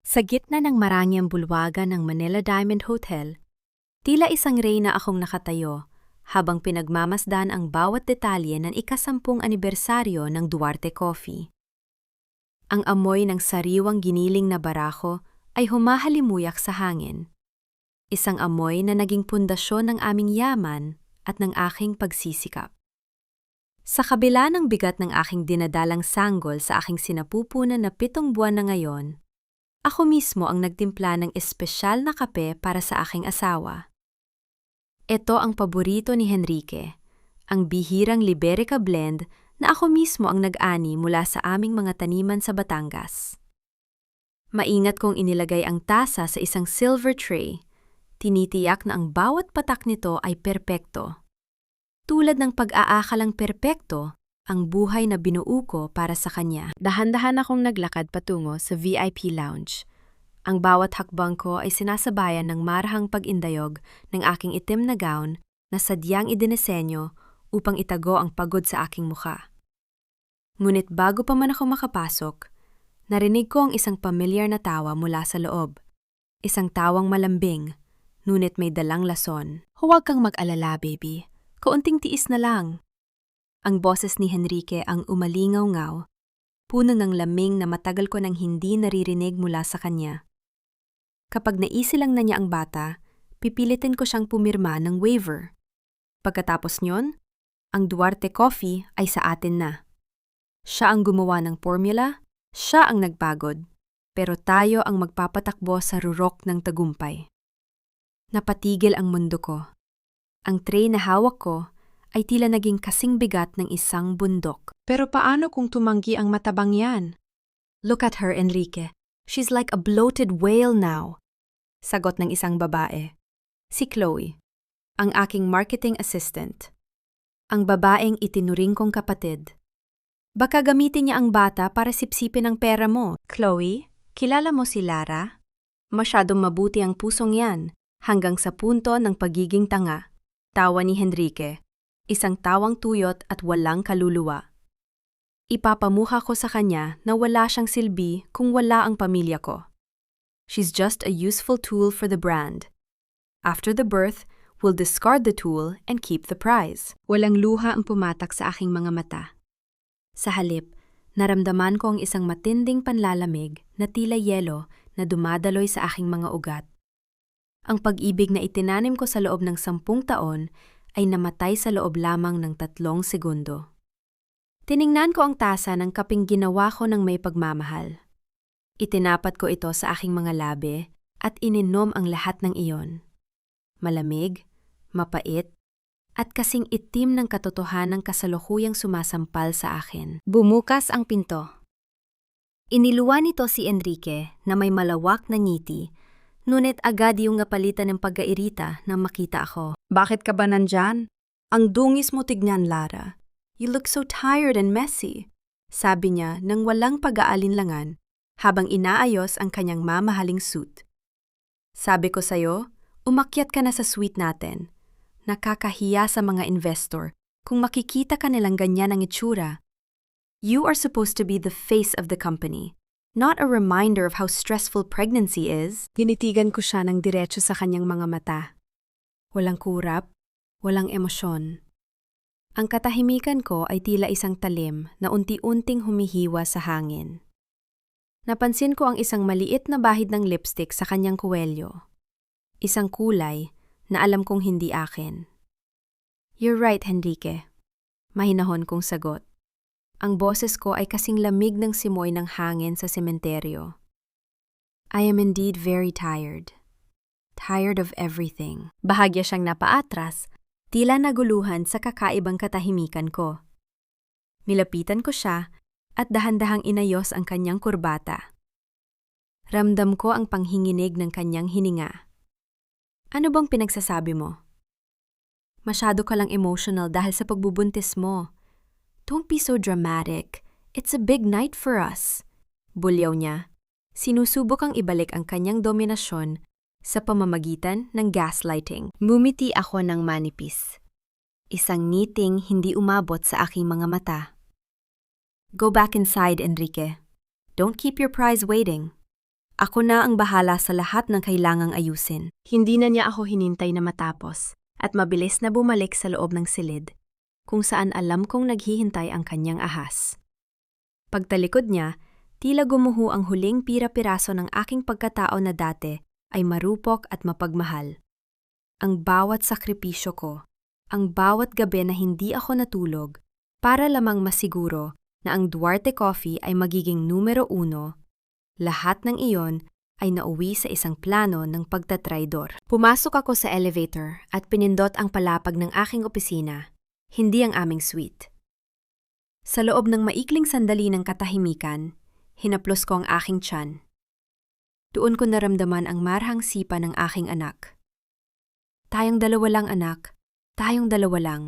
Sa gitna ng marangyang bulwagan ng Manila Diamond Hotel, tila isang reyna akong nakatayo habang pinagmamasdan ang bawat detalye ng ika-10 anibersaryo ng Duarte Coffee. Ang amoy ng sariwang giniling na barako ay humahalimuyak sa hangin. Isang amoy na naging pundasyon ng aming yaman at ng aking pagsisikap. Sa kabila ng bigat ng aking dinadalang sanggol sa aking sinapupunan na 7 buwan na ngayon, ako mismo ang nagtimpla ng espesyal na kape para sa aking asawa. Ito ang paborito ni Henrique, ang bihirang Liberica blend na ako mismo ang nag-ani mula sa aming mga taniman sa Batangas. Maingat kong inilagay ang tasa sa isang silver tray, tinitiyak na ang bawat patak nito ay perpekto. Tulad ng pag-aakalang perpekto, ang buhay na binuo ko para sa kanya. Dahan-dahan akong naglakad patungo sa VIP lounge. Ang bawat hakbang ko ay sinasabayan ng marahang pag-indayog ng aking itim na gown na sadyang idinisenyo upang itago ang pagod sa aking mukha. Ngunit bago pa man ako makapasok, narinig ko ang isang pamilyar na tawa mula sa loob. Isang tawang malambing, ngunit may dalang lason. Huwag kang mag-alala, baby. Kaunting tiis na lang. Ang boses ni Henrique ang umalingaw-ngaw, puno ng lamig na matagal ko nang hindi naririnig mula sa kanya. Kapag naisilang na niya ang bata, pipilitin ko siyang pumirma ng waiver. Pagkatapos nyon, ang Duarte Coffee ay sa atin na. Siya ang gumawa ng formula, siya ang nagpagod, pero tayo ang magpapatakbo sa rurok ng tagumpay. Napatigil ang mundo ko. Ang tray na hawak ko ay tila naging kasing bigat ng isang bundok. Pero paano kung tumanggi ang matabang yan? Look at her, Enrique. She's like a bloated whale now. Sagot ng isang babae. Si Chloe, ang aking marketing assistant. Ang babaeng itinuring kong kapatid. Baka gamitin niya ang bata para sipsipin ang pera mo. Chloe, kilala mo si Lara? Masyadong mabuti ang pusong yan, hanggang sa punto ng pagiging tanga. Tawa ni Henrique, isang tawang tuyot at walang kaluluwa. Ipapamuha ko sa kanya na wala siyang silbi kung wala ang pamilya ko. She's just a useful tool for the brand. After the birth, we'll discard the tool and keep the prize. Walang luha ang pumatak sa aking mga mata. Sa halip, naramdaman ko ang isang matinding panlalamig na tila yelo na dumadaloy sa aking mga ugat. Ang pag-ibig na itinanim ko sa loob ng 10 taon ay namatay sa loob lamang ng 3 segundo. Tiningnan ko ang tasa ng kaping ginawa ko ng may pagmamahal. Itinapat ko ito sa aking mga labi at ininom ang lahat ng iyon. Malamig, mapait, at kasing itim ng katotohanang kasalukuyang sumasampal sa akin. Bumukas ang pinto. Iniluwan nito si Enrique na may malawak na ngiti, ngunit agad yung napalitan ng pagkairita nang makita ako. Bakit ka ba nandyan? Ang dungis mo tignan, Lara. You look so tired and messy, sabi niya nang walang pag-aalinlangan habang inaayos ang kanyang mamahaling suit. Sabi ko sa'yo, umakyat ka na sa suite natin. Nakakahiya sa mga investor kung makikita ka nilang ganyan ang itsura. You are supposed to be the face of the company, not a reminder of how stressful pregnancy is. Ginitigan ko siya ng diretso sa kanyang mga mata. Walang kurap, walang emosyon. Ang katahimikan ko ay tila isang talim na unti-unting humihiwa sa hangin. Napansin ko ang isang maliit na bahid ng lipstick sa kanyang kuwelyo. Isang kulay na alam kong hindi akin. You're right, Henrique. Mahinahon kong sagot. Ang boses ko ay kasing lamig ng simoy ng hangin sa sementeryo. I am indeed very tired. Tired of everything. Bahagya siyang napaatras, tila naguluhan sa kakaibang katahimikan ko. Nilapitan ko siya at dahan-dahang inayos ang kanyang kurbata. Ramdam ko ang panghinginig ng kanyang hininga. Ano bang pinagsasabi mo? Masyado ka lang emotional dahil sa pagbubuntis mo. Don't be so dramatic. It's a big night for us. Bulyaw niya. Sinusubok ang ibalik ang kanyang dominasyon sa pamamagitan ng gaslighting. Mumiti ako ng manipis. Isang ngiting hindi umabot sa aking mga mata. Go back inside, Enrique. Don't keep your prize waiting. Ako na ang bahala sa lahat ng kailangang ayusin. Hindi na niya ako hinintay na matapos at mabilis na bumalik sa loob ng silid, kung saan alam kong naghihintay ang kanyang ahas. Pagtalikod niya, tila gumuho ang huling pira-piraso ng aking pagkatao na dati ay marupok at mapagmahal. Ang bawat sakripisyo ko, ang bawat gabi na hindi ako natulog, para lamang masiguro na ang Duarte Coffee ay magiging numero 1, lahat ng iyon ay nauwi sa isang plano ng pagtatraidor. Pumasok ako sa elevator at pinindot ang palapag ng aking opisina, hindi ang aming suite. Sa loob ng maikling sandali ng katahimikan, hinaplos ko ang aking tiyan. Doon ko naramdaman ang marhang sipa ng aking anak. Tayong dalawa lang, anak. Tayong dalawa lang.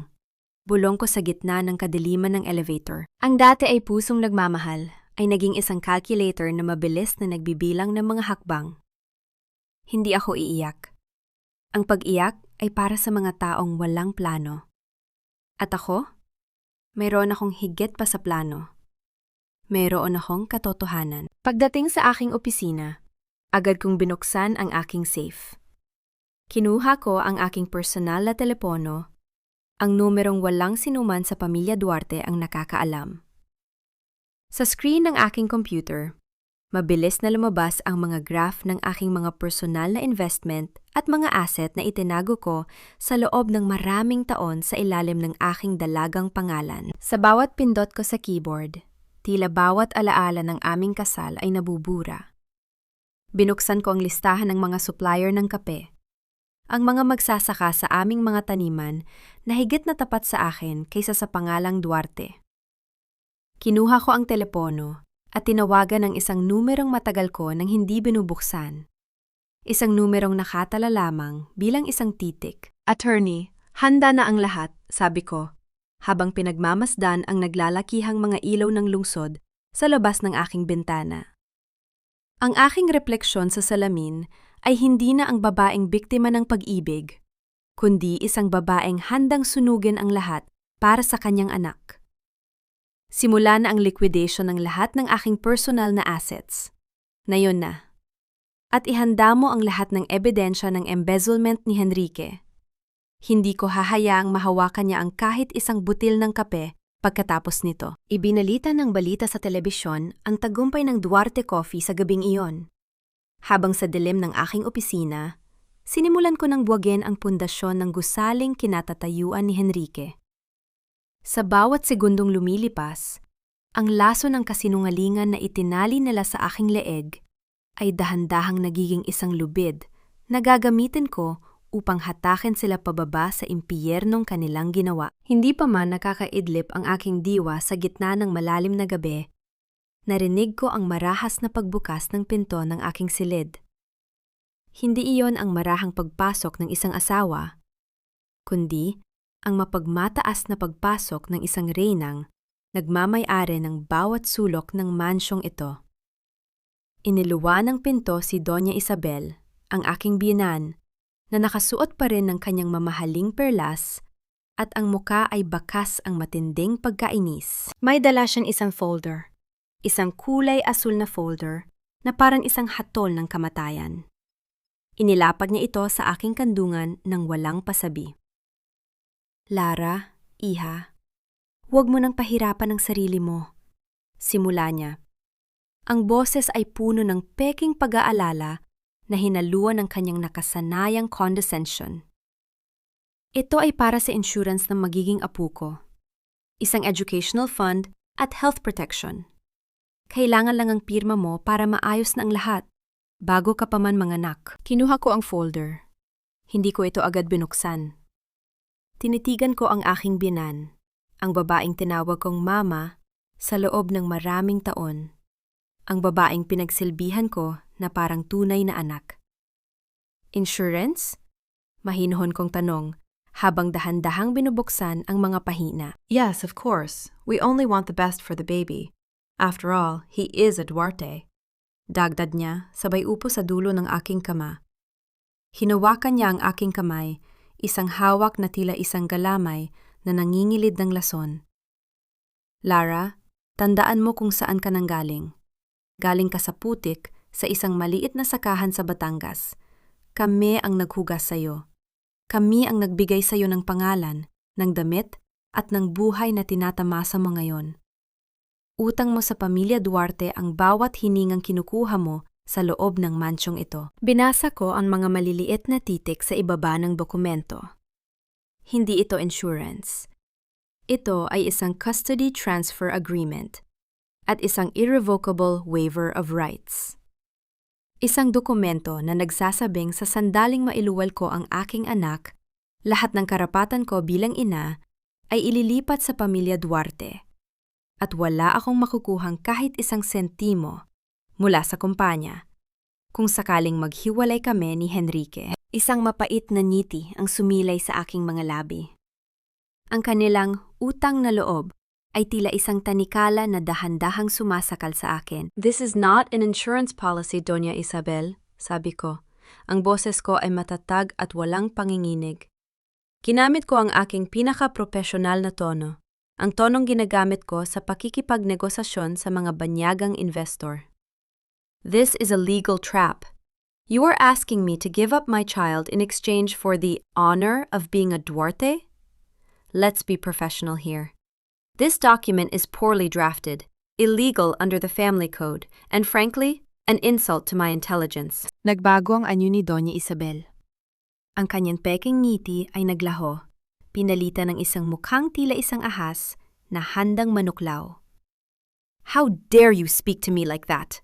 Bulong ko sa gitna ng kadiliman ng elevator. Ang dati ay pusong nagmamahal ay naging isang calculator na mabilis na nagbibilang ng mga hakbang. Hindi ako iiyak. Ang pag-iyak ay para sa mga taong walang plano. At ako? Mayroon akong higit pa sa plano. Mayroon akong katotohanan. Pagdating sa aking opisina, agad kong binuksan ang aking safe. Kinuha ko ang aking personal na telepono, ang numerong walang sinuman sa pamilya Duarte ang nakakaalam. Sa screen ng aking computer, mabilis na lumabas ang mga graph ng aking mga personal na investment at mga asset na itinago ko sa loob ng maraming taon sa ilalim ng aking dalagang pangalan. Sa bawat pindot ko sa keyboard, tila bawat alaala ng aming kasal ay nabubura. Binuksan ko ang listahan ng mga supplier ng kape, ang mga magsasaka sa aming mga taniman na higit na tapat sa akin kaysa sa pangalang Duarte. Kinuha ko ang telepono at tinawagan ang isang numerong matagal ko nang hindi binubuksan. Isang numerong nakatala lamang bilang isang titik. Attorney, handa na ang lahat, sabi ko, habang pinagmamasdan ang naglalakihang mga ilaw ng lungsod sa labas ng aking bintana. Ang aking refleksyon sa salamin ay hindi na ang babaeng biktima ng pag-ibig, kundi isang babaeng handang sunugin ang lahat para sa kanyang anak. Simula na ang liquidation ng lahat ng aking personal na assets. Ngayon na. At ihanda mo ang lahat ng ebidensya ng embezzlement ni Henrique. Hindi ko hahayaang mahawakan niya ang kahit isang butil ng kape pagkatapos nito. Ibinalita ng balita sa telebisyon ang tagumpay ng Duarte Coffee sa gabing iyon. Habang sa dilim ng aking opisina, sinimulan ko ng buwagin ang pundasyon ng gusaling kinatatayuan ni Henrique. Sa bawat segundong lumilipas, ang laso ng kasinungalingan na itinali nila sa aking leeg ay dahan-dahang nagiging isang lubid na gagamitin ko upang hatakin sila pababa sa impyernong kanilang ginawa. Hindi pa man nakakaidlip ang aking diwa sa gitna ng malalim na gabi, narinig ko ang marahas na pagbukas ng pinto ng aking silid. Hindi iyon ang marahang pagpasok ng isang asawa, kundi ang mapagmataas na pagpasok ng isang reynang nagmamay-ari ng bawat sulok ng mansyong ito. Iniluwa ng pinto si Doña Isabel, ang aking biyenan, na nakasuot pa rin ng kanyang mamahaling perlas at ang muka ay bakas ang matinding pagkainis. May dala siyang isang folder, isang kulay asul na folder na parang isang hatol ng kamatayan. Inilapag niya ito sa aking kandungan ng walang pasabi. Lara, iha, huwag mo nang pahirapan ang sarili mo. Simula niya. Ang boses ay puno ng peking pag-aalala na hinaluan ng kanyang nakasanayang condescension. Ito ay para sa insurance ng magiging apo ko, isang educational fund at health protection. Kailangan lang ang pirma mo para maayos na ang lahat, bago ka pa man manganak. Kinuha ko ang folder. Hindi ko ito agad binuksan. Tinitigan ko ang aking biyenan, ang babaeng tinawag kong mama sa loob ng maraming taon. Ang babaeng pinagsilbihan ko na parang tunay na anak. Insurance? Mahinuhon kong tanong habang dahan-dahang binubuksan ang mga pahina. Yes, of course. We only want the best for the baby. After all, he is a Duarte. Dagdag niya, sabay upo sa dulo ng aking kama. Hinawakan niya ang aking kamay, isang hawak na tila isang galamay na nangingilid ng lason. Lara, tandaan mo kung saan ka nanggaling. Galing ka sa putik sa isang maliit na sakahan sa Batangas. Kami ang naghugas sa'yo. Kami ang nagbigay sa'yo ng pangalan, ng damit, at ng buhay na tinatamasa mo ngayon. Utang mo sa pamilya Duarte ang bawat hiningang kinukuha mo sa loob ng mansyong ito. Binasa ko ang mga maliliit na titik sa ibaba ng dokumento. Hindi ito insurance. Ito ay isang custody transfer agreement at isang irrevocable waiver of rights. Isang dokumento na nagsasabing sa sandaling mailuwal ko ang aking anak, lahat ng karapatan ko bilang ina ay ililipat sa pamilya Duarte at wala akong makukuhang kahit isang sentimo mula sa kumpanya kung sakaling maghiwalay kami ni Henrique. Isang mapait na ngiti ang sumilay sa aking mga labi. Ang kanilang utang na loob ay tila isang tanikala na dahan-dahang sumasakal sa akin. "This is not an insurance policy, Doña Isabel," sabi ko. Ang boses ko ay matatag at walang panginginig. Ginamit ko ang aking pinaka-profesional na tono, ang tonong ginagamit ko sa pakikipagnegosasyon sa mga banyagang investor. "This is a legal trap. You are asking me to give up my child in exchange for the honor of being a Duarte? Let's be professional here. This document is poorly drafted, illegal under the family code, and frankly, an insult to my intelligence." Nagbago ang anyo ni Doña Isabel. Ang kanyang peking ngiti ay naglaho, pinalitan ng isang mukhang tila isang ahas na handang manuklaw. "How dare you speak to me like that?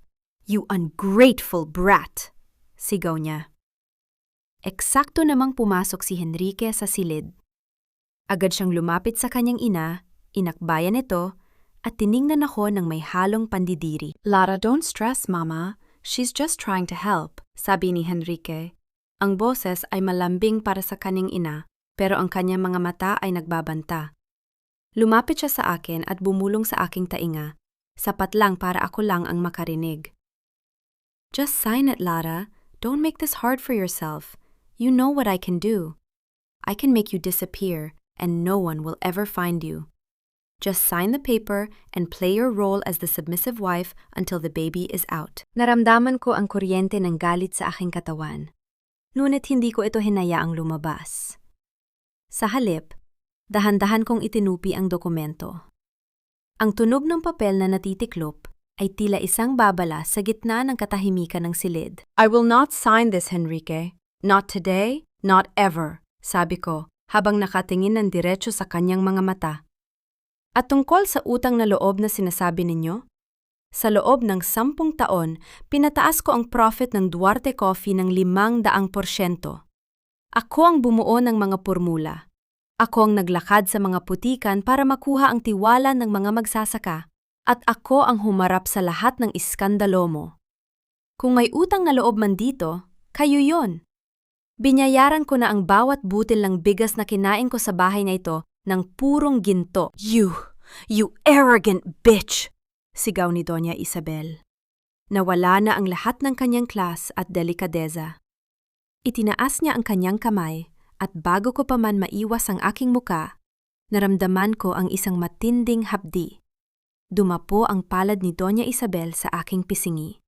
You ungrateful brat!" sigaw niya. Eksakto namang pumasok si Henrique sa silid. Agad siyang lumapit sa kanyang ina, inakbayan ito, at tiningnan ako ng may halong pandidiri. Lara, don't stress, Mama. She's just trying to help, sabi ni Henrique. Ang boses ay malambing para sa kanyang ina, pero ang kanyang mga mata ay nagbabanta. Lumapit siya sa akin at bumulong sa aking tainga, sapat lang para ako lang ang makarinig. "Just sign it, Lara. Don't make this hard for yourself. You know what I can do. I can make you disappear, and no one will ever find you. Just sign the paper and play your role as the submissive wife until the baby is out." Naramdaman ko ang kuryente ng galit sa aking katawan. Ngunit hindi ko ito hinayaang lumabas. Sa halip, dahan-dahan kong itinupi ang dokumento. Ang tunog ng papel na natitiklop ay tila isang babala sa gitna ng katahimikan ng silid. "I will not sign this, Henrique. Not today, not ever," sabi ko, habang nakatingin ng diretso sa kanyang mga mata. "At tungkol sa utang na loob na sinasabi ninyo? Sa loob ng 10 taon, pinataas ko ang profit ng Duarte Coffee ng 500%. Ako ang bumuo ng mga formula. Ako ang naglakad sa mga putikan para makuha ang tiwala ng mga magsasaka. At ako ang humarap sa lahat ng iskandalo mo. Kung may utang na loob man dito, kayo yon. Binayaran ko na ang bawat butil ng bigas na kinain ko sa bahay na ito ng purong ginto." You arrogant bitch!" sigaw ni Doña Isabel. Nawala na ang lahat ng kanyang klas at delikadeza. Itinaas niya ang kanyang kamay at bago ko pa man maiwas ang aking muka, naramdaman ko ang isang matinding hapdi. Dumapo ang palad ni Doña Isabel sa aking pisingi.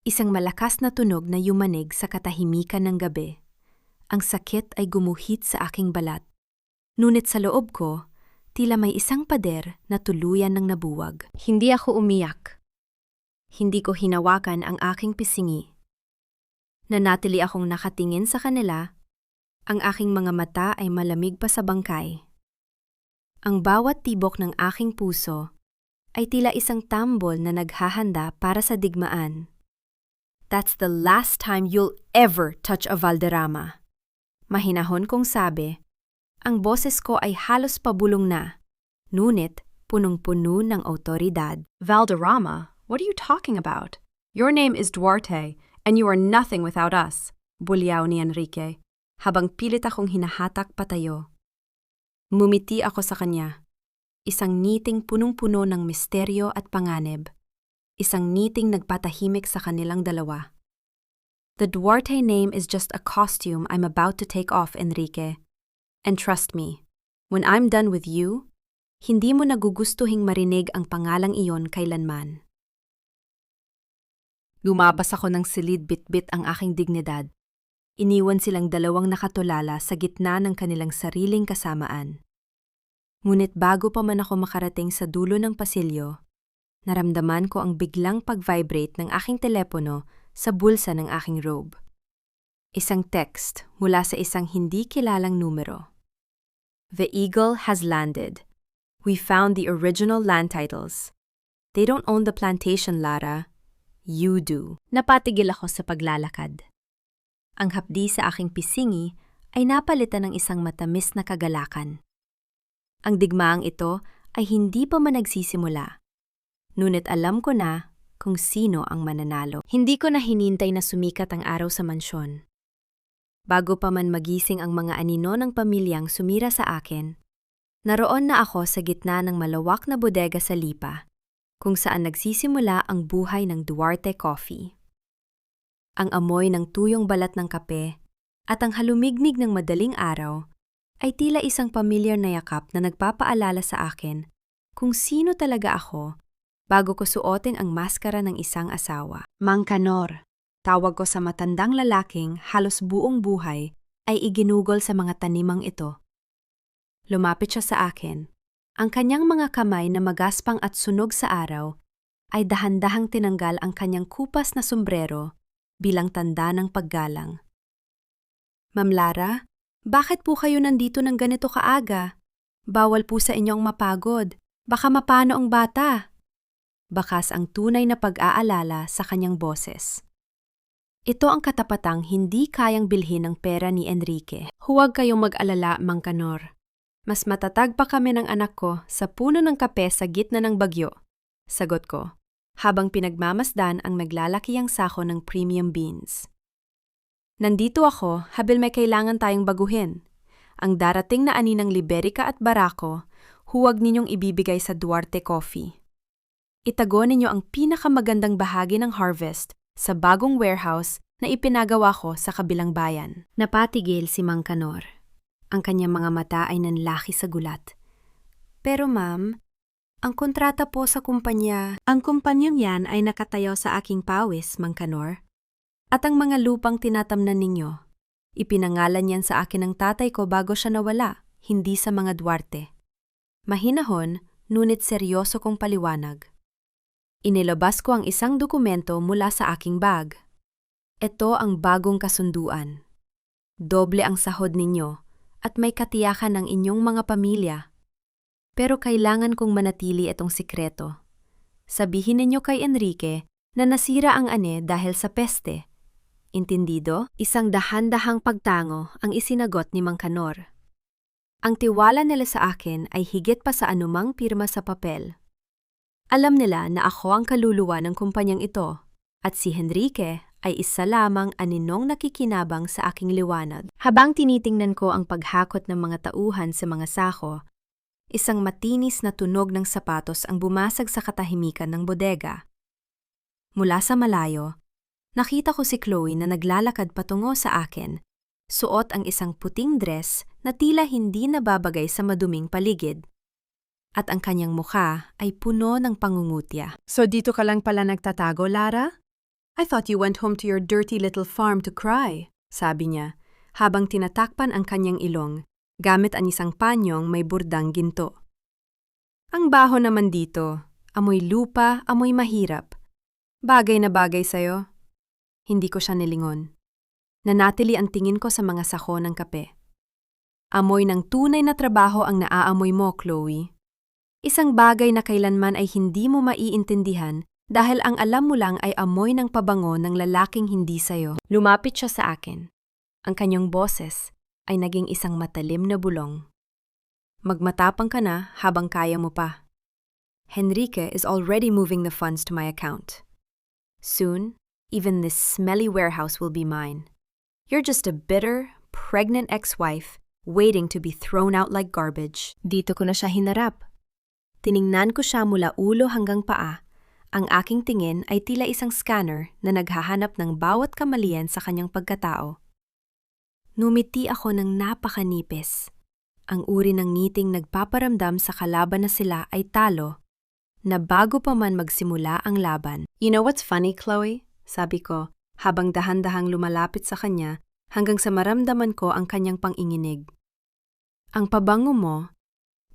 Isang malakas na tunog na yumanig sa katahimikan ng gabi. Ang sakit ay gumuhit sa aking balat. Ngunit sa loob ko, tila may isang pader na tuluyan ng nabuwag. Hindi ako umiyak. Hindi ko hinawakan ang aking pisingi. Nanatili akong nakatingin sa kanila. Ang aking mga mata ay malamig pa sa bangkay. Ang bawat tibok ng aking puso ay tila isang tambol na naghahanda para sa digmaan. "That's the last time you'll ever touch a Valderrama." Mahinahon kong sabi. Ang boses ko ay halos pabulong na, ngunit punong-puno ng awtoridad. Valderrama? What are you talking about? Your name is Duarte, and you are nothing without us, bulyaw ni Enrique, habang pilit akong hinahatak patayo. Mumiti ako sa kanya. Isang ngiting punong-puno ng misteryo at panganib. Isang ngiting nagpatahimik sa kanilang dalawa. "The Duarte name is just a costume I'm about to take off, Enrique. And trust me, when I'm done with you, hindi mo nagugustuhing marinig ang pangalang iyon kailanman." Lumabas ako ng silid bitbit ang aking dignidad. Iniwan silang dalawang nakatulala sa gitna ng kanilang sariling kasamaan. Ngunit bago pa man ako makarating sa dulo ng pasilyo, naramdaman ko ang biglang pag-vibrate ng aking telepono sa bulsa ng aking robe. Isang text mula sa isang hindi kilalang numero. The Eagle has landed. We found the original land titles. They don't own the plantation, Lara. You do. Napatigil ako sa paglalakad. Ang hapdi sa aking pisingi ay napalitan ng isang matamis na kagalakan. Ang digmaang ito ay hindi pa man nagsisimula. Ngunit alam ko na kung sino ang mananalo. Hindi ko na hinintay na sumikat ang araw sa mansyon. Bago pa man magising ang mga anino ng pamilyang sumira sa akin, naroon na ako sa gitna ng malawak na bodega sa Lipa, kung saan nagsisimula ang buhay ng Duarte Coffee. Ang amoy ng tuyong balat ng kape at ang halumigmig ng madaling araw ay tila isang pamilyar na yakap na nagpapaalala sa akin kung sino talaga ako bago ko suotin ang maskara ng isang asawa. Mang Kanor, tawag ko sa matandang lalaking halos buong buhay ay iginugol sa mga tanimang ito. Lumapit siya sa akin. Ang kanyang mga kamay na magaspang at sunog sa araw ay dahan-dahang tinanggal ang kanyang kupas na sombrero bilang tanda ng paggalang. Ma'am Lara, bakit po kayo nandito ng ganito kaaga? Bawal po sa inyong mapagod. Baka mapano ang bata. Bakas ang tunay na pag-aalala sa kanyang boses. Ito ang katapatang hindi kayang bilhin ng pera ni Enrique. Huwag kayong mag-alala, Mang Kanor. Mas matatag pa kami ng anak ko sa puno ng kape sa gitna ng bagyo. Sagot ko, habang pinagmamasdan ang naglalakiyang sako ng premium beans. Nandito ako habil may kailangan tayong baguhin. Ang darating na ani ng Liberica at Barako, huwag ninyong ibibigay sa Duarte Coffee. Itago ninyo ang pinakamagandang bahagi ng harvest sa bagong warehouse na ipinagawa ko sa kabilang bayan. Napatigil si Mang Kanor. Ang kanyang mga mata ay nanlaki sa gulat. Pero ma'am, ang kontrata po sa kumpanya... Ang kumpanyang yan ay nakatayo sa aking pawis, Mang Kanor. At ang mga lupang tinatamnan ninyo, ipinangalan yan sa akin ng tatay ko bago siya nawala, hindi sa mga Duarte. Mahinahon, ngunit seryoso kong paliwanag. Inilabas ko ang isang dokumento mula sa aking bag. Ito ang bagong kasunduan. Doble ang sahod ninyo at may katiyakan ng inyong mga pamilya. Pero kailangan kong manatili itong sikreto. Sabihin ninyo kay Enrique na nasira ang ane dahil sa peste. Intindido? Isang dahan-dahang pagtango ang isinagot ni Mang Kanor. Ang tiwala nila sa akin ay higit pa sa anumang pirma sa papel. Alam nila na ako ang kaluluwa ng kumpanyang ito at si Enrique ay isa lamang aninong nakikinabang sa aking liwanag. Habang tinitingnan ko ang paghakot ng mga tauhan sa mga sako, isang matinis na tunog ng sapatos ang bumasag sa katahimikan ng bodega. Mula sa malayo, nakita ko si Chloe na naglalakad patungo sa akin, suot ang isang puting dress na tila hindi nababagay sa maduming paligid. At ang kanyang mukha ay puno ng pangungutya. So dito ka lang pala nagtatago, Lara? I thought you went home to your dirty little farm to cry, sabi niya, habang tinatakpan ang kanyang ilong, gamit ang isang panyong may burdang ginto. Ang baho naman dito, amoy lupa, amoy mahirap. Bagay na bagay sa'yo. Hindi ko siya nilingon. Nanatili ang tingin ko sa mga sako ng kape. Amoy ng tunay na trabaho ang naaamoy mo, Chloe. Isang bagay na kailanman ay hindi mo maiintindihan dahil ang alam mo lang ay amoy ng pabango ng lalaking hindi sayo. Lumapit siya sa akin. Ang kanyang boses ay naging isang matalim na bulong. Magmatapang ka na habang kaya mo pa. Enrique is already moving the funds to my account. Soon, even this smelly warehouse will be mine. You're just a bitter, pregnant ex-wife waiting to be thrown out like garbage. Dito ko na siya hinarap. Tiningnan ko siya mula ulo hanggang paa. Ang aking tingin ay tila isang scanner na naghahanap ng bawat kamalian sa kanyang pagkatao. Numiti ako ng napakanipis. Ang uri ng ngiting nagpaparamdam sa kalaban na sila ay talo, na bago pa man magsimula ang laban. You know what's funny, Chloe? sabi ko, habang dahan-dahang lumalapit sa kanya hanggang sa maramdaman ko ang kanyang panginginig. Ang pabango mo,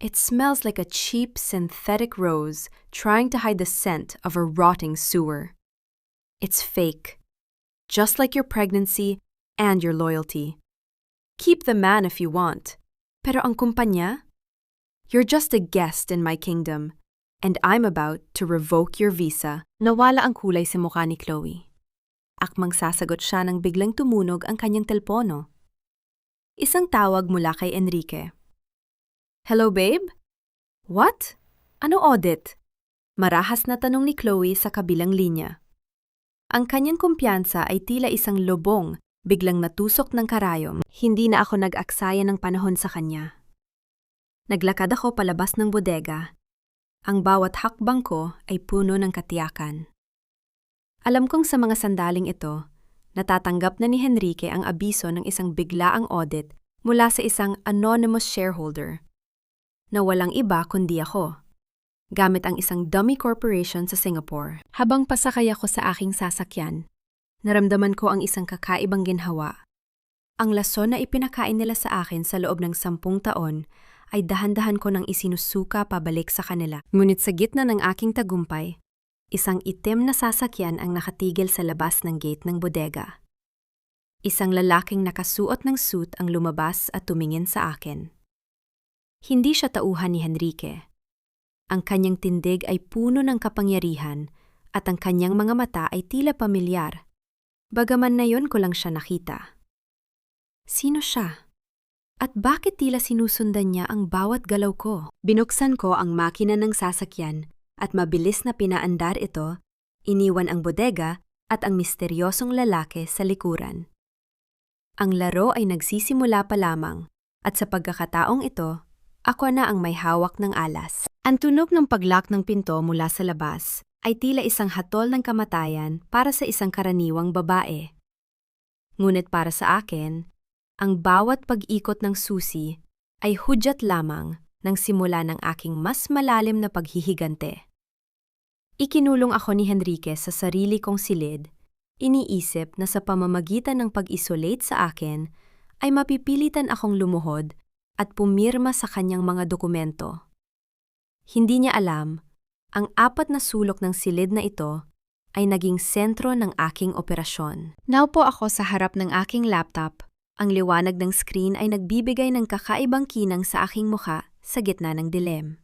it smells like a cheap synthetic rose trying to hide the scent of a rotting sewer. It's fake, just like your pregnancy and your loyalty. Keep the man if you want, pero ang kumpanya? You're just a guest in my kingdom, and I'm about to revoke your visa. Nawala ang kulay sa mukha ni Chloe. Akmang sasagot siya nang biglang tumunog ang kanyang telepono. Isang tawag mula kay Enrique. Hello, babe? What? Ano audit? Marahas na tanong ni Chloe sa kabilang linya. Ang kanyang kumpiyansa ay tila isang lobong biglang natusok ng karayom. Hindi na ako nag-aksaya ng panahon sa kanya. Naglakad ako palabas ng bodega. Ang bawat hakbang ko ay puno ng katiyakan. Alam kong sa mga sandaling ito, natatanggap na ni Enrique ang abiso ng isang biglaang audit mula sa isang anonymous shareholder na walang iba kundi ako, gamit ang isang dummy corporation sa Singapore. Habang pasakay ako sa aking sasakyan, naramdaman ko ang isang kakaibang ginhawa. Ang lason na ipinakain nila sa akin sa loob ng 10 taon ay dahan-dahan ko nang isinusuka pabalik sa kanila. Ngunit sa gitna ng aking tagumpay, isang itim na sasakyan ang nakatigil sa labas ng gate ng bodega. Isang lalaking nakasuot ng suit ang lumabas at tumingin sa akin. Hindi siya tauhan ni Enrique. Ang kanyang tindig ay puno ng kapangyarihan at ang kanyang mga mata ay tila pamilyar. Bagaman na yon ko lang siya nakita. Sino siya? At bakit tila sinusundan niya ang bawat galaw ko? Binuksan ko ang makina ng sasakyan at mabilis na pinaandar ito, iniwan ang bodega at ang misteryosong lalaki sa likuran. Ang laro ay nagsisimula pa lamang at sa pagkakataong ito, ako na ang may hawak ng alas. Ang tunog ng paglock ng pinto mula sa labas ay tila isang hatol ng kamatayan para sa isang karaniwang babae. Ngunit para sa akin, ang bawat pag-ikot ng susi ay hudyat lamang ng simula ng aking mas malalim na paghihigante. Ikinulong ako ni Enrique sa sarili kong silid, iniisip na sa pamamagitan ng pag-isolate sa akin ay mapipilitan akong lumuhod at pumirma sa kanyang mga dokumento. Hindi niya alam, ang 4 na sulok ng silid na ito ay naging sentro ng aking operasyon. Naupo ako sa harap ng aking laptop. Ang liwanag ng screen ay nagbibigay ng kakaibang kinang sa aking mukha sa gitna ng dilim.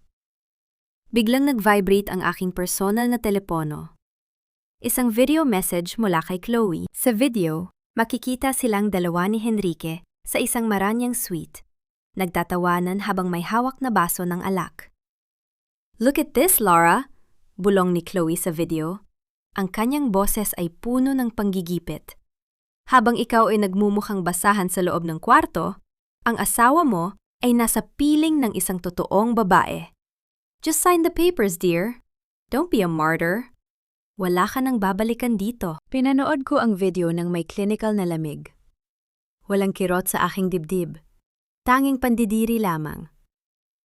Biglang nag-vibrate ang aking personal na telepono. Isang video message mula kay Chloe. Sa video, makikita silang dalawa ni Enrique sa isang maranyang suite, nagtatawanan habang may hawak na baso ng alak. Look at this, Laura! Bulong ni Chloe sa video. Ang kanyang boses ay puno ng panggigipit. Habang ikaw ay nagmumukhang basahan sa loob ng kwarto, ang asawa mo ay nasa piling ng isang totoong babae. Just sign the papers, dear. Don't be a martyr. Wala ka nang babalikan dito. Pinanood ko ang video ng may clinical na lamig. Walang kirot sa aking dibdib. Tanging pandidiri lamang.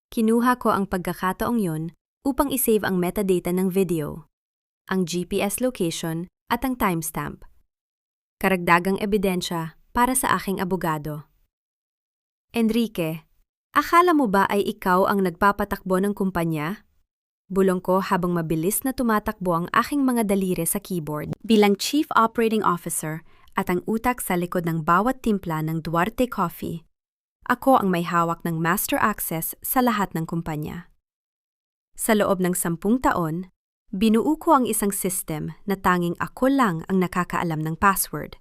Kinuha ko ang pagkakataong yon upang isave ang metadata ng video, ang GPS location at ang timestamp. Karagdagang ebidensya para sa aking abogado. Enrique, akala mo ba ay ikaw ang nagpapatakbo ng kumpanya? Bulong ko habang mabilis na tumatakbo ang aking mga daliri sa keyboard. Bilang Chief Operating Officer at ang utak sa likod ng bawat timpla ng Duarte Coffee, ako ang may hawak ng master access sa lahat ng kumpanya. Sa loob ng 10 taon, binuo ko ang isang system na tanging ako lang ang nakakaalam ng password.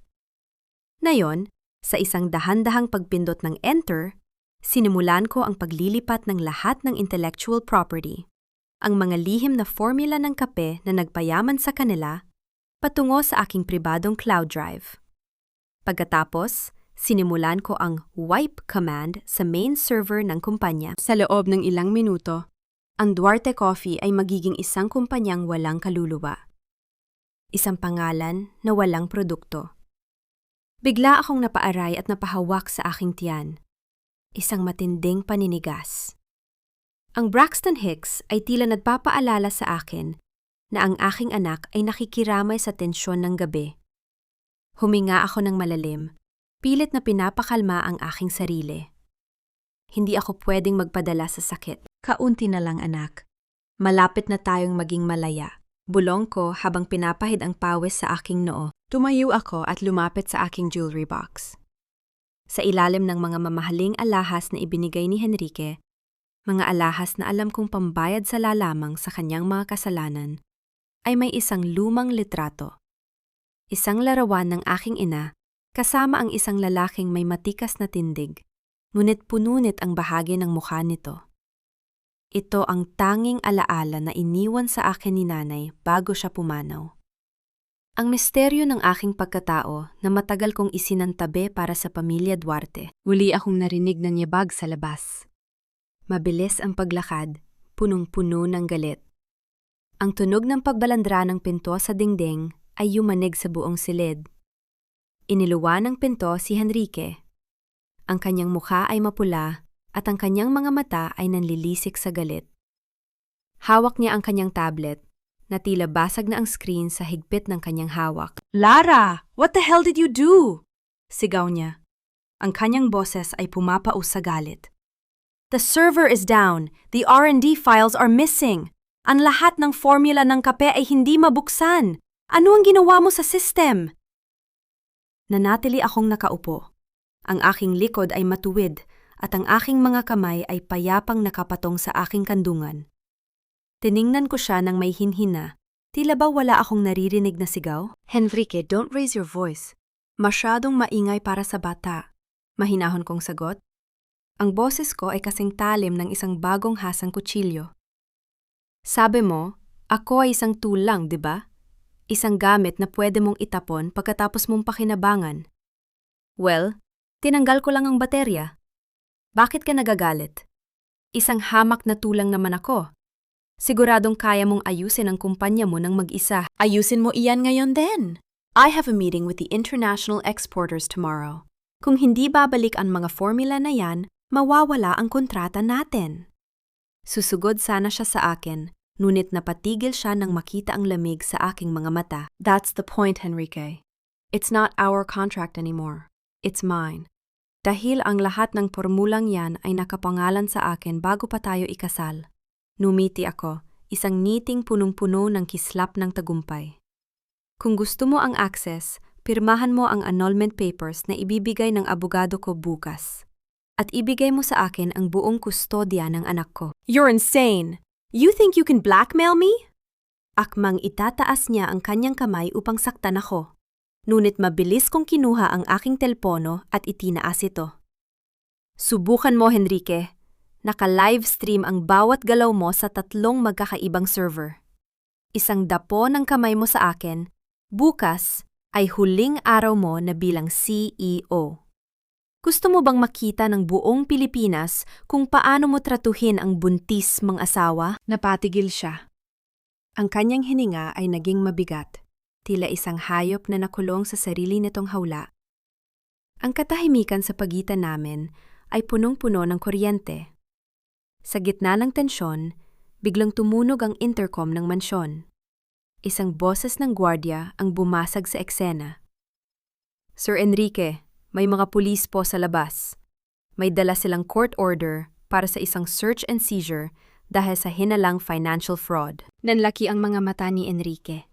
Ngayon, sa isang dahan-dahang pagpindot ng enter, sinimulan ko ang paglilipat ng lahat ng intellectual property, ang mga lihim na formula ng kape na nagpayaman sa kanila, patungo sa aking pribadong cloud drive. Pagkatapos, sinimulan ko ang wipe command sa main server ng kumpanya. Sa loob ng ilang minuto, ang Duarte Coffee ay magiging isang kumpanyang walang kaluluwa. Isang pangalan na walang produkto. Bigla akong napaaray at napahawak sa aking tiyan. Isang matinding paninigas. Ang Braxton Hicks ay tila nagpapaalala sa akin na ang aking anak ay nakikiramay sa tensyon ng gabi. Huminga ako ng malalim, pilit na pinapakalma ang aking sarili. Hindi ako pwedeng magpadala sa sakit. Kaunti na lang, anak. Malapit na tayong maging malaya. Bulong ko habang pinapahid ang pawis sa aking noo. Tumayo ako at lumapit sa aking jewelry box. Sa ilalim ng mga mamahaling alahas na ibinigay ni Henrique, mga alahas na alam kong pambayad sa lalamang sa kanyang mga kasalanan, ay may isang lumang litrato. Isang larawan ng aking ina, kasama ang isang lalaking may matikas na tindig, ngunit pununit ang bahagi ng mukha nito. Ito ang tanging alaala na iniwan sa akin ni nanay bago siya pumanaw. Ang misteryo ng aking pagkatao na matagal kong isinantabi para sa pamilya Duarte. Uli akong narinig ng yabag sa labas. Mabilis ang paglakad, punong-puno ng galit. Ang tunog ng pagbalandra ng pinto sa dingding ay yumanig sa buong silid. Iniluwa ng pinto si Henrique. Ang kanyang mukha ay mapula at ang kanyang mga mata ay nanlilisik sa galit. Hawak niya ang kanyang tablet, na tila basag na ang screen sa higpit ng kanyang hawak. Lara! What the hell did you do? Sigaw niya. Ang kanyang boses ay pumapaus sa galit. The server is down. The R&D files are missing. Ang lahat ng formula ng kape ay hindi mabuksan. Ano ang ginawa mo sa system? Nanatili akong nakaupo. Ang aking likod ay matuwid at ang aking mga kamay ay payapang nakapatong sa aking kandungan. Tiningnan ko siya ng may hinhina. Tila ba wala akong naririnig na sigaw? Henrique, don't raise your voice. Masyadong maingay para sa bata. Mahinahon kong sagot. Ang boses ko ay kasing talim ng isang bagong hasang kutsilyo. Sabi mo, ako ay isang tool lang, di ba? Isang gamit na pwede mong itapon pagkatapos mong pakinabangan. Well, tinanggal ko lang ang baterya. Bakit ka nagagalit? Isang hamak na tulang naman ako. Siguradong kaya mong ayusin ang kumpanya mo ng mag-isa. Ayusin mo iyan ngayon din. I have a meeting with the international exporters tomorrow. Kung hindi babalik ang mga formula na yan, mawawala ang kontrata natin. Susugod sana siya sa akin, ngunit napatigil siya nang makita ang lamig sa aking mga mata. That's the point, Henrique. It's not our contract anymore. It's mine. Dahil ang lahat ng formulang yan ay nakapangalan sa akin bago pa tayo ikasal. Numiti ako, isang ngiting punong-puno ng kislap ng tagumpay. Kung gusto mo ang access, pirmahan mo ang annulment papers na ibibigay ng abogado ko bukas. At ibigay mo sa akin ang buong kustodya ng anak ko. You're insane! You think you can blackmail me? Akmang itataas niya ang kanyang kamay upang saktan ako. Ngunit mabilis kong kinuha ang aking telpono at itinaas ito. Subukan mo, Henrique. Naka-livestream ang bawat galaw mo sa 3 magkakaibang server. Isang dapo ng kamay mo sa akin, bukas ay huling araw mo na bilang CEO. Gusto mo bang makita ng buong Pilipinas kung paano mo tratuhin ang buntis mong asawa? Napatigil siya. Ang kanyang hininga ay naging mabigat, tila isang hayop na nakulong sa sarili nitong hawla. Ang katahimikan sa pagitan namin ay punong-puno ng kuryente. Sa gitna ng tensyon, biglang tumunog ang intercom ng mansyon. Isang boses ng gwardiya ang bumasag sa eksena. Sir Enrique, may mga pulis po sa labas. May dala silang court order para sa isang search and seizure dahil sa hinalang financial fraud. Nanlaki ang mga mata ni Enrique.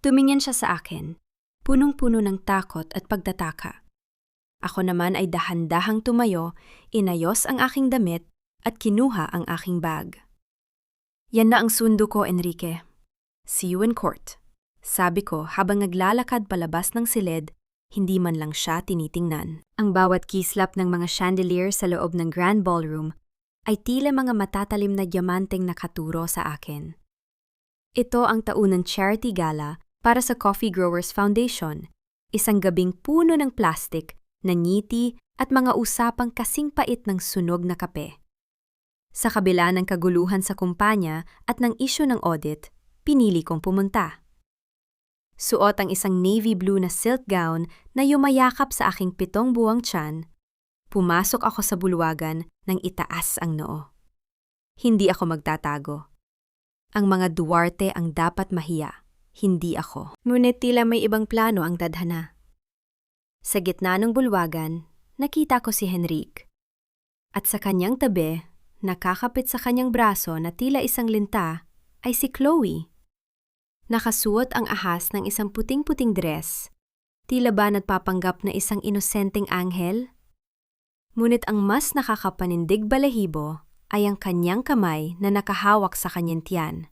Tumingin siya sa akin, punong-puno ng takot at pagtataka. Ako naman ay dahan-dahang tumayo, inayos ang aking damit at kinuha ang aking bag. Yan na ang sundo ko, Enrique. See you in court. Sabi ko habang naglalakad palabas ng silid, hindi man lang siya tinitingnan. Ang bawat kislap ng mga chandelier sa loob ng Grand Ballroom ay tila mga matatalim na diamanteng nakaturo sa akin. Ito ang taunang charity gala para sa Coffee Growers Foundation, isang gabing puno ng plastik, na ngiti at mga usapang kasing pait ng sunog na kape. Sa kabila ng kaguluhan sa kumpanya at ng isyu ng audit, pinili kong pumunta. Suot ang isang navy blue na silk gown na yumayakap sa aking 7 buwang tiyan. Pumasok ako sa bulwagan nang itaas ang noo. Hindi ako magtatago. Ang mga Duarte ang dapat mahiya, hindi ako. Ngunit tila may ibang plano ang tadhana. Sa gitna ng bulwagan, nakita ko si Henrique. At sa kanyang tabi, nakakapit sa kanyang braso na tila isang linta, ay si Chloe. Nakasuot ang ahas ng isang puting-puting dress. Tila ba nagpapanggap na isang inosenteng anghel? Ngunit ang mas nakakapanindig balahibo ay ang kanyang kamay na nakahawak sa kanyang tiyan.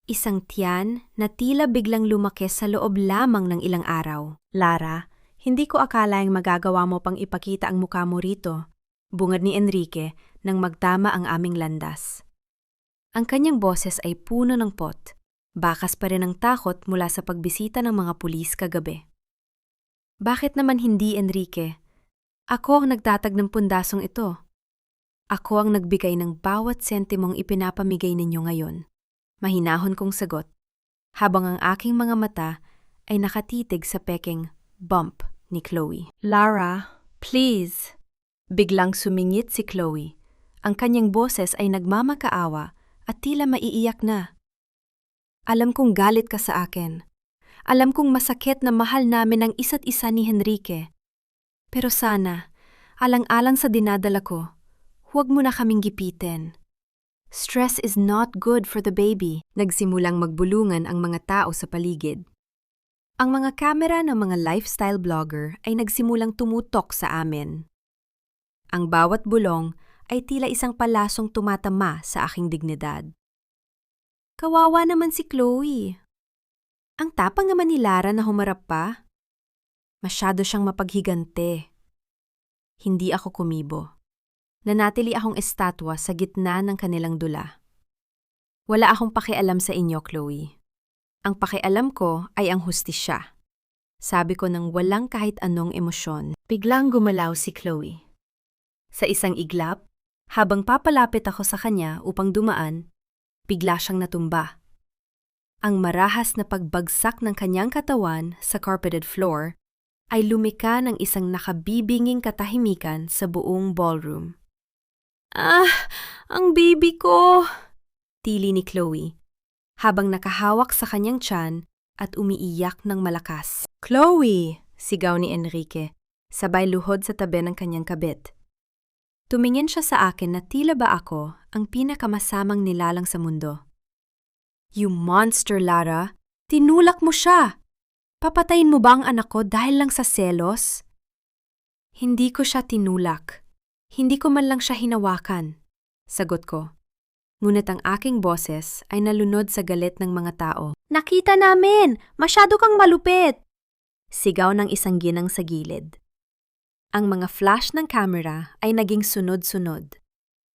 Isang tiyan na tila biglang lumaki sa loob lamang ng ilang araw. Lara, hindi ko akalaing magagawa mo pang ipakita ang mukha mo rito, bungad ni Enrique nang magtama ang aming landas. Ang kanyang boses ay puno ng pot. Bakas pa rin ang takot mula sa pagbisita ng mga pulis kagabi. Bakit naman hindi, Enrique? Ako ang nagtatag ng pundasong ito. Ako ang nagbigay ng bawat sentimong ipinapamigay ninyo ngayon. Mahinahon kong sagot, habang ang aking mga mata ay nakatitig sa peking bump ni Chloe. Lara, please. Biglang sumingit si Chloe. Ang kanyang boses ay nagmamakaawa at tila maiiyak na. Alam kong galit ka sa akin. Alam kong masakit na mahal namin ang isa't isa ni Henrique. Pero sana, alang-alang sa dinadala ko, huwag mo na kaming gipitin. Stress is not good for the baby. Nagsimulang magbulungan ang mga tao sa paligid. Ang mga kamera ng mga lifestyle blogger ay nagsimulang tumutok sa amin. Ang bawat bulong ay tila isang palasong tumatama sa aking dignidad. Kawawa naman si Chloe. Ang tapang naman ni Lara na humarap pa. Masyado siyang mapaghigante. Hindi ako kumibo. Nanatili akong estatwa sa gitna ng kanilang dula. Wala akong pakialam sa inyo, Chloe. Ang pakialam ko ay ang hustisya. Sabi ko nang walang kahit anong emosyon. Biglang gumalaw si Chloe. Sa isang iglap, habang papalapit ako sa kanya upang dumaan, bigla siyang natumba. Ang marahas na pagbagsak ng kanyang katawan sa carpeted floor ay lumika ng isang nakabibinging katahimikan sa buong ballroom. Ah, ang baby ko! Tili ni Chloe, habang nakahawak sa kanyang tiyan at umiiyak ng malakas. Chloe! Sigaw ni Enrique, sabay luhod sa tabi ng kanyang kabit. Tumingin siya sa akin na tila ba ako ang pinakamasamang nilalang sa mundo. You monster, Lara! Tinulak mo siya! Papatayin mo ba ang anak ko dahil lang sa selos? Hindi ko siya tinulak. Hindi ko man lang siya hinawakan. Sagot ko. Ngunit ang aking boses ay nalunod sa galit ng mga tao. Nakita namin! Masyado kang malupit! Sigaw ng isang ginang sa gilid. Ang mga flash ng camera ay naging sunod-sunod.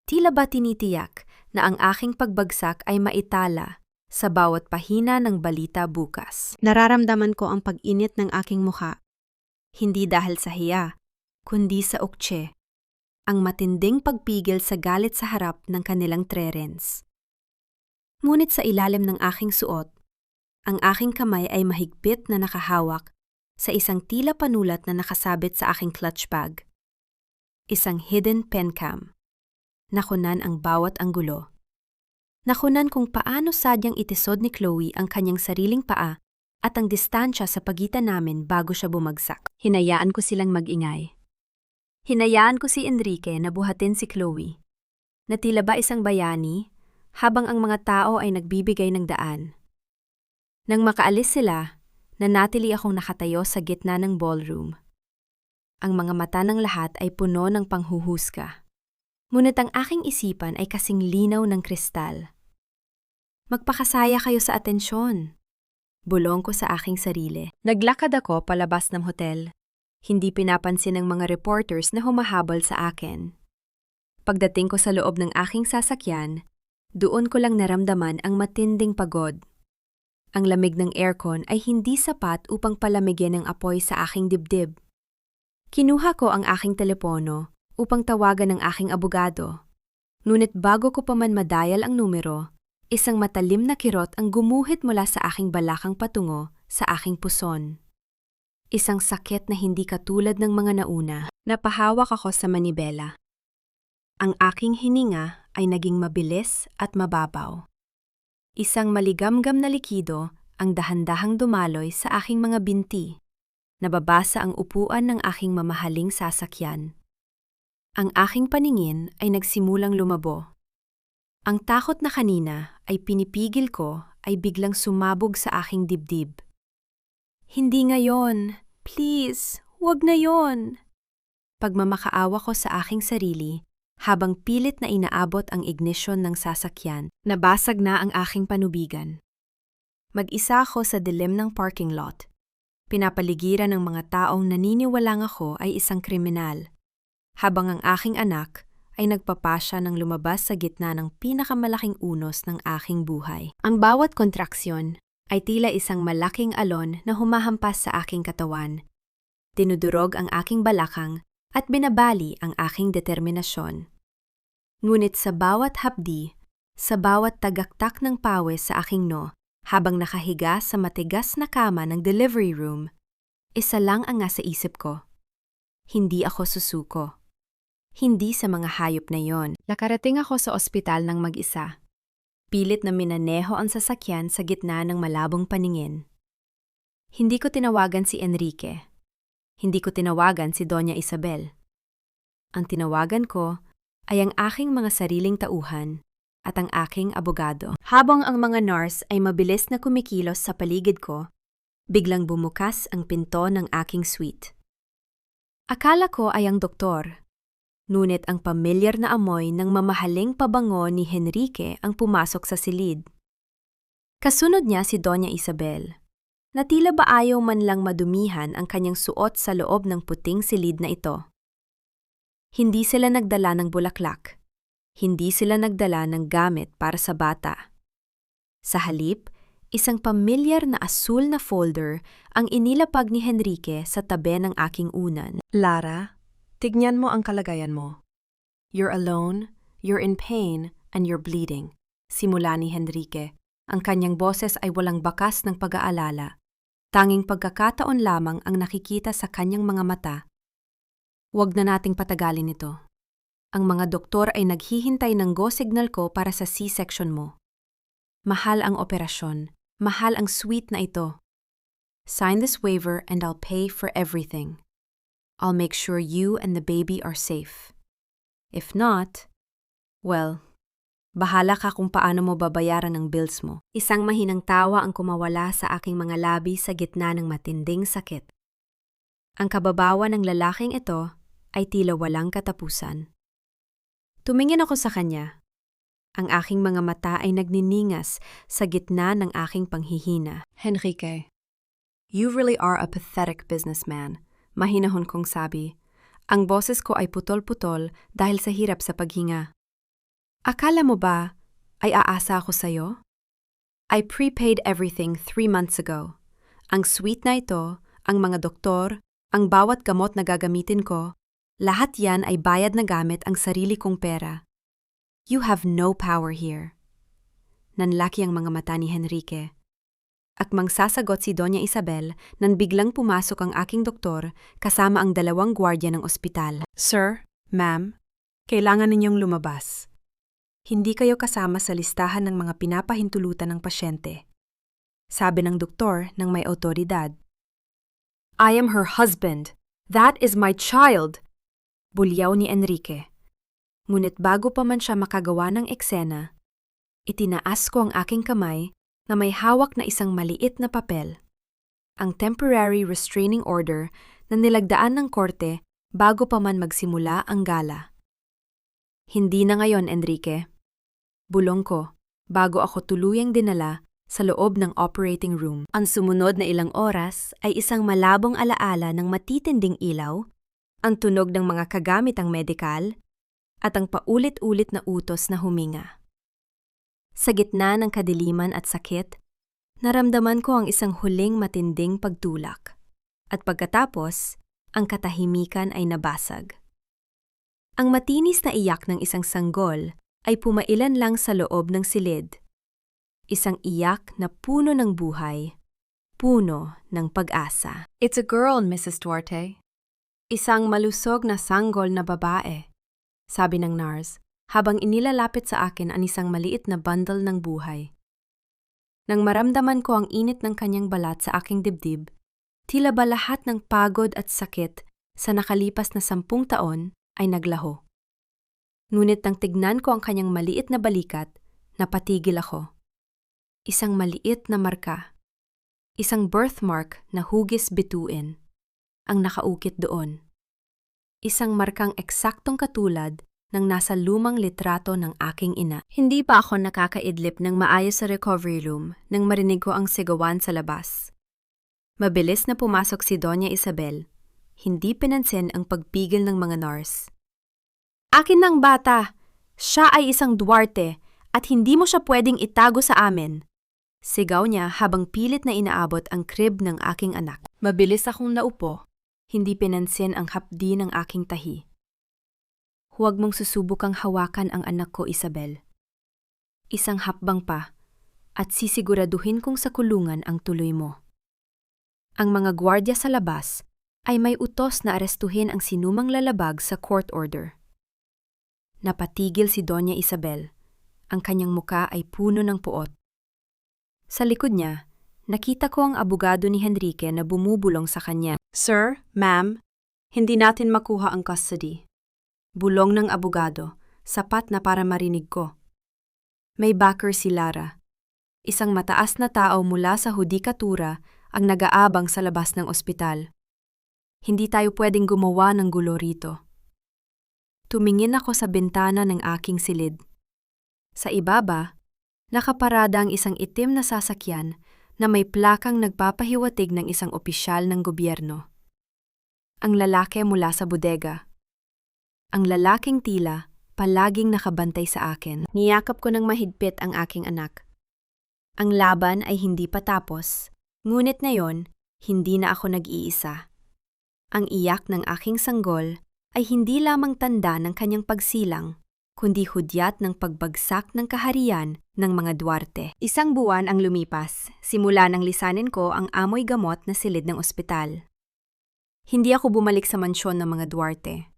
Tila ba tinitiyak na ang aking pagbagsak ay maitala sa bawat pahina ng balita bukas. Nararamdaman ko ang pag-init ng aking mukha. Hindi dahil sa hiya, kundi sa ukche. Ang matinding pagpigil sa galit sa harap ng kanilang trerens. Ngunit sa ilalim ng aking suot, ang aking kamay ay mahigpit na nakahawak sa isang tila panulat na nakasabit sa aking clutch bag. Isang hidden pen cam. Nakunan ang bawat anggulo. Nakunan kung paano sadyang itisod ni Chloe ang kanyang sariling paa at ang distansya sa pagitan namin bago siya bumagsak. Hinayaan ko silang mag-ingay. Hinayaan ko si Enrique na buhatin si Chloe, na tila ba isang bayani, habang ang mga tao ay nagbibigay ng daan. Nang makaalis sila, nanatili akong nakatayo sa gitna ng ballroom. Ang mga mata ng lahat ay puno ng panghuhusga. Ngunit ang aking isipan ay kasing linaw ng kristal. Magpakasaya kayo sa atensyon. Bulong ko sa aking sarili. Naglakad ako palabas ng hotel. Hindi pinapansin ng mga reporters na humahabol sa akin. Pagdating ko sa loob ng aking sasakyan, doon ko lang naramdaman ang matinding pagod. Ang lamig ng aircon ay hindi sapat upang palamigin ang apoy sa aking dibdib. Kinuha ko ang aking telepono upang tawagan ang aking abogado. Ngunit bago ko pa man madial ang numero, isang matalim na kirot ang gumuhit mula sa aking balakang patungo sa aking puson. Isang sakit na hindi katulad ng mga nauna. Napahawak ako sa manibela. Ang aking hininga ay naging mabilis at mababaw. Isang maligamgam na likido ang dahan-dahang dumaloy sa aking mga binti. Nababasa ang upuan ng aking mamahaling sasakyan. Ang aking paningin ay nagsimulang lumabo. Ang takot na kanina ay pinipigil ko ay biglang sumabog sa aking dibdib. Hindi ngayon. Please, wag na yon. Pagmamakaawa ko sa aking sarili, habang pilit na inaabot ang ignition ng sasakyan, nabasag na ang aking panubigan. Mag-isa ako sa dilim ng parking lot. Pinapaligiran ng mga taong naniniwalang ako ay isang kriminal, habang ang aking anak ay nagpapasya ng lumabas sa gitna ng pinakamalaking unos ng aking buhay. Ang bawat kontraksyon ay tila isang malaking alon na humahampas sa aking katawan. Dinudurog ang aking balakang at binabali ang aking determinasyon. Ngunit sa bawat hapdi, sa bawat tagaktak ng pawis sa aking noo, habang nakahiga sa matigas na kama ng delivery room, isa lang ang nasa isip ko. Hindi ako susuko. Hindi sa mga hayop na yon. Nakarating ako sa ospital ng mag-isa. Pilit na minaneho ang sasakyan sa gitna ng malabong paningin. Hindi ko tinawagan si Enrique. Hindi ko tinawagan si Doña Isabel. Ang tinawagan ko ay ang aking mga sariling tauhan at ang aking abogado. Habang ang mga nurse ay mabilis na kumikilos sa paligid ko, biglang bumukas ang pinto ng aking suite. Akala ko ay ang doktor. Ngunit ang pamilyar na amoy ng mamahaling pabango ni Henrique ang pumasok sa silid. Kasunod niya si Doña Isabel, na tila ba ayaw man lang madumihan ang kanyang suot sa loob ng puting silid na ito. Hindi sila nagdala ng bulaklak. Hindi sila nagdala ng gamit para sa bata. Sa halip, isang pamilyar na asul na folder ang inilapag ni Henrique sa tabi ng aking unan. Lara, tignan mo ang kalagayan mo. You're alone, you're in pain, and you're bleeding. Simula ni Henrique. Ang kanyang boses ay walang bakas ng pag-aalala. Tanging pagkakataon lamang ang nakikita sa kanyang mga mata. Huwag na nating patagalin ito. Ang mga doktor ay naghihintay ng go signal ko para sa C-section mo. Mahal ang operasyon. Mahal ang suite na ito. Sign this waiver and I'll pay for everything. I'll make sure you and the baby are safe. If not, well, bahala ka kung paano mo babayaran ang bills mo. Isang mahinang tawa ang kumawala sa aking mga labi sa gitna ng matinding sakit. Ang kababawa ng lalaking ito ay tila walang katapusan. Tumingin ako sa kanya. Ang aking mga mata ay nagniningas sa gitna ng aking panghihina. Henrique, you really are a pathetic businessman. Mahinahon kong sabi. Ang boses ko ay putol-putol dahil sa hirap sa paghinga. Akala mo ba ay aasa ako sa'yo? I prepaid everything 3 months ago. Ang suite na ito, ang mga doktor, ang bawat gamot na gagamitin ko, lahat yan ay bayad na gamit ang sarili kong pera. You have no power here. Nanlaki ang mga mata ni Henrique. Akmang sasagot si Doña Isabel nang biglang pumasok ang aking doktor kasama ang 2 gwardiya ng ospital. Sir, ma'am, kailangan ninyong lumabas. Hindi kayo kasama sa listahan ng mga pinapahintulutan ng pasyente. Sabi ng doktor ng may otoridad. I am her husband. That is my child. Bulyaw ni Enrique. Ngunit bago pa man siya makagawa ng eksena, itinaas ko ang aking kamay na may hawak na isang maliit na papel. Ang temporary restraining order na nilagdaan ng korte bago pa man magsimula ang gala. Hindi na ngayon, Enrique. Bulong ko bago ako tuluyang dinala sa loob ng operating room. Ang sumunod na ilang oras ay isang malabong alaala ng matitinding ilaw, ang tunog ng mga kagamitang medikal, at ang paulit-ulit na utos na huminga. Sa gitna ng kadiliman at sakit, naramdaman ko ang isang huling matinding pagtulak. At pagkatapos, ang katahimikan ay nabasag. Ang matinis na iyak ng isang sanggol ay pumailan lang sa loob ng silid. Isang iyak na puno ng buhay, puno ng pag-asa. It's a girl, Mrs. Duarte. Isang malusog na sanggol na babae, sabi ng nurse, habang inilalapit sa akin ang isang maliit na bundle ng buhay. Nang maramdaman ko ang init ng kanyang balat sa aking dibdib, tila ba lahat ng pagod at sakit sa nakalipas na 10 taon ay naglaho. Ngunit nang tignan ko ang kanyang maliit na balikat, napatigil ako. Isang maliit na marka. Isang birthmark na hugis bituin ang nakaukit doon. Isang markang eksaktong katulad ng nasa lumang litrato ng aking ina. Hindi pa ako nakakaidlip ng maayos sa recovery room nang marinig ko ang sigawan sa labas. Mabilis na pumasok si Doña Isabel. Hindi pinansin ang pagpigil ng mga nurse. Akin ng bata! Siya ay isang Duarte at hindi mo siya pwedeng itago sa amin. Sigaw niya habang pilit na inaabot ang crib ng aking anak. Mabilis akong naupo. Hindi pinansin ang hapdi ng aking tahi. Huwag mong susubukang hawakan ang anak ko, Isabel. Isang hakbang pa, at sisiguraduhin kong sa kulungan ang tuloy mo. Ang mga gwardya sa labas ay may utos na arestuhin ang sinumang lalabag sa court order. Napatigil si Doña Isabel. Ang kanyang muka ay puno ng puot. Sa likod niya, nakita ko ang abogado ni Henrique na bumubulong sa kanya. Sir, ma'am, hindi natin makuha ang custody. Bulong ng abogado, sapat na para marinig ko. May backer si Lara. Isang mataas na tao mula sa hudikatura ang nag-aabang sa labas ng ospital. Hindi tayo pwedeng gumawa ng gulo rito. Tumingin ako sa bintana ng aking silid. Sa ibaba, nakaparada ang isang itim na sasakyan na may plakang nagpapahiwatig ng isang opisyal ng gobyerno. Ang lalaki mula sa bodega. Ang lalaking tila palaging nakabantay sa akin. Niyakap ko ng mahigpit ang aking anak. Ang laban ay hindi pa tapos, ngunit ngayon, hindi na ako nag-iisa. Ang iyak ng aking sanggol ay hindi lamang tanda ng kanyang pagsilang, kundi hudyat ng pagbagsak ng kaharian ng mga Duarte. Isang buwan ang lumipas, simula nang lisanin ko ang amoy gamot na silid ng ospital. Hindi ako bumalik sa mansyon ng mga Duarte.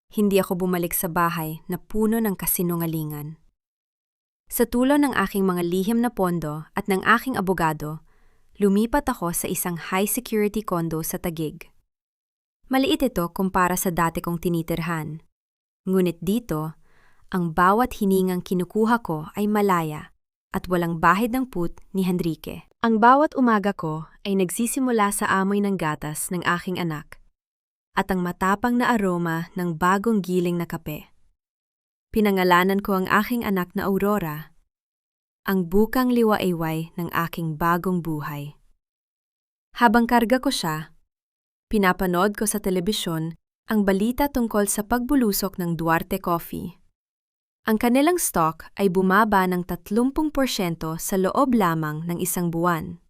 Hindi ako bumalik sa bahay na puno ng kasinungalingan. Sa tulong ng aking mga lihim na pondo at ng aking abogado, lumipat ako sa isang high-security condo sa Taguig. Maliit ito kumpara sa dati kong tinitirhan. Ngunit dito, ang bawat hiningang kinukuha ko ay malaya at walang bahid ng put ni Henrique. Ang bawat umaga ko ay nagsisimula sa amoy ng gatas ng aking anak at ang matapang na aroma ng bagong giling na kape. Pinangalanan ko ang aking anak na Aurora, ang bukang liwa-iway ng aking bagong buhay. Habang karga ko siya, pinapanood ko sa telebisyon ang balita tungkol sa pagbulusok ng Duarte Coffee. Ang kanilang stock ay bumaba ng 30% sa loob lamang ng isang buwan.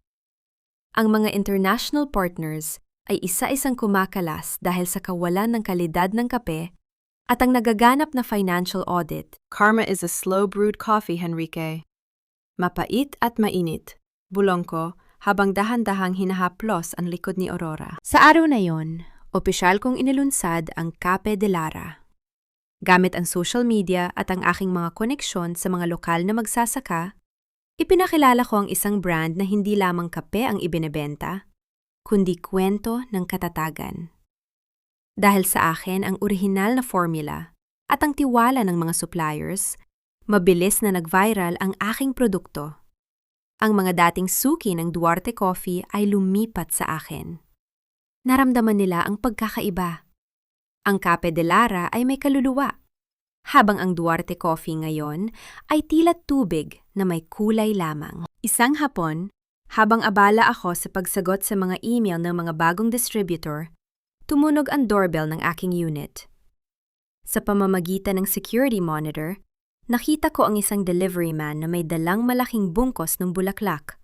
Ang mga international partners ay isa-isang kumakalas dahil sa kawalan ng kalidad ng kape at ang nagaganap na financial audit. Karma is a slow-brewed coffee, Henrique. Mapait at mainit. Bulong ko habang dahan-dahang hinahaplos ang likod ni Aurora. Sa araw na yon, opisyal kong inilunsad ang Cape de Lara. Gamit ang social media at ang aking mga koneksyon sa mga lokal na magsasaka, ipinakilala ko ang isang brand na hindi lamang kape ang ibinebenta, kundi kwento ng katatagan. Dahil sa akin ang orihinal na formula at ang tiwala ng mga suppliers, mabilis na nag-viral ang aking produkto. Ang mga dating suki ng Duarte Coffee ay lumipat sa akin. Naramdaman nila ang pagkakaiba. Ang Cape de Lara ay may kaluluwa, habang ang Duarte Coffee ngayon ay tila tubig na may kulay lamang. Isang hapon, habang abala ako sa pagsagot sa mga email ng mga bagong distributor, tumunog ang doorbell ng aking unit. Sa pamamagitan ng security monitor, nakita ko ang isang delivery man na may dalang malaking bungkos ng bulaklak.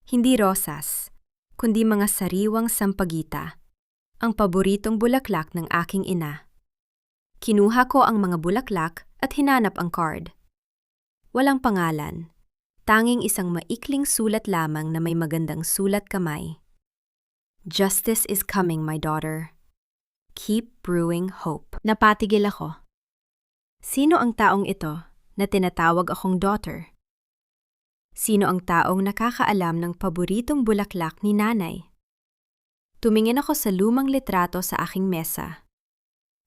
Hindi rosas, kundi mga sariwang sampagita, ang paboritong bulaklak ng aking ina. Kinuha ko ang mga bulaklak at hinanap ang card. Walang pangalan. Tanging isang maikling sulat lamang na may magandang sulat kamay. Justice is coming, my daughter. Keep brewing hope. Napatigil ako. Sino ang taong ito na tinatawag akong daughter? Sino ang taong nakakaalam ng paboritong bulaklak ni nanay? Tumingin ako sa lumang litrato sa aking mesa.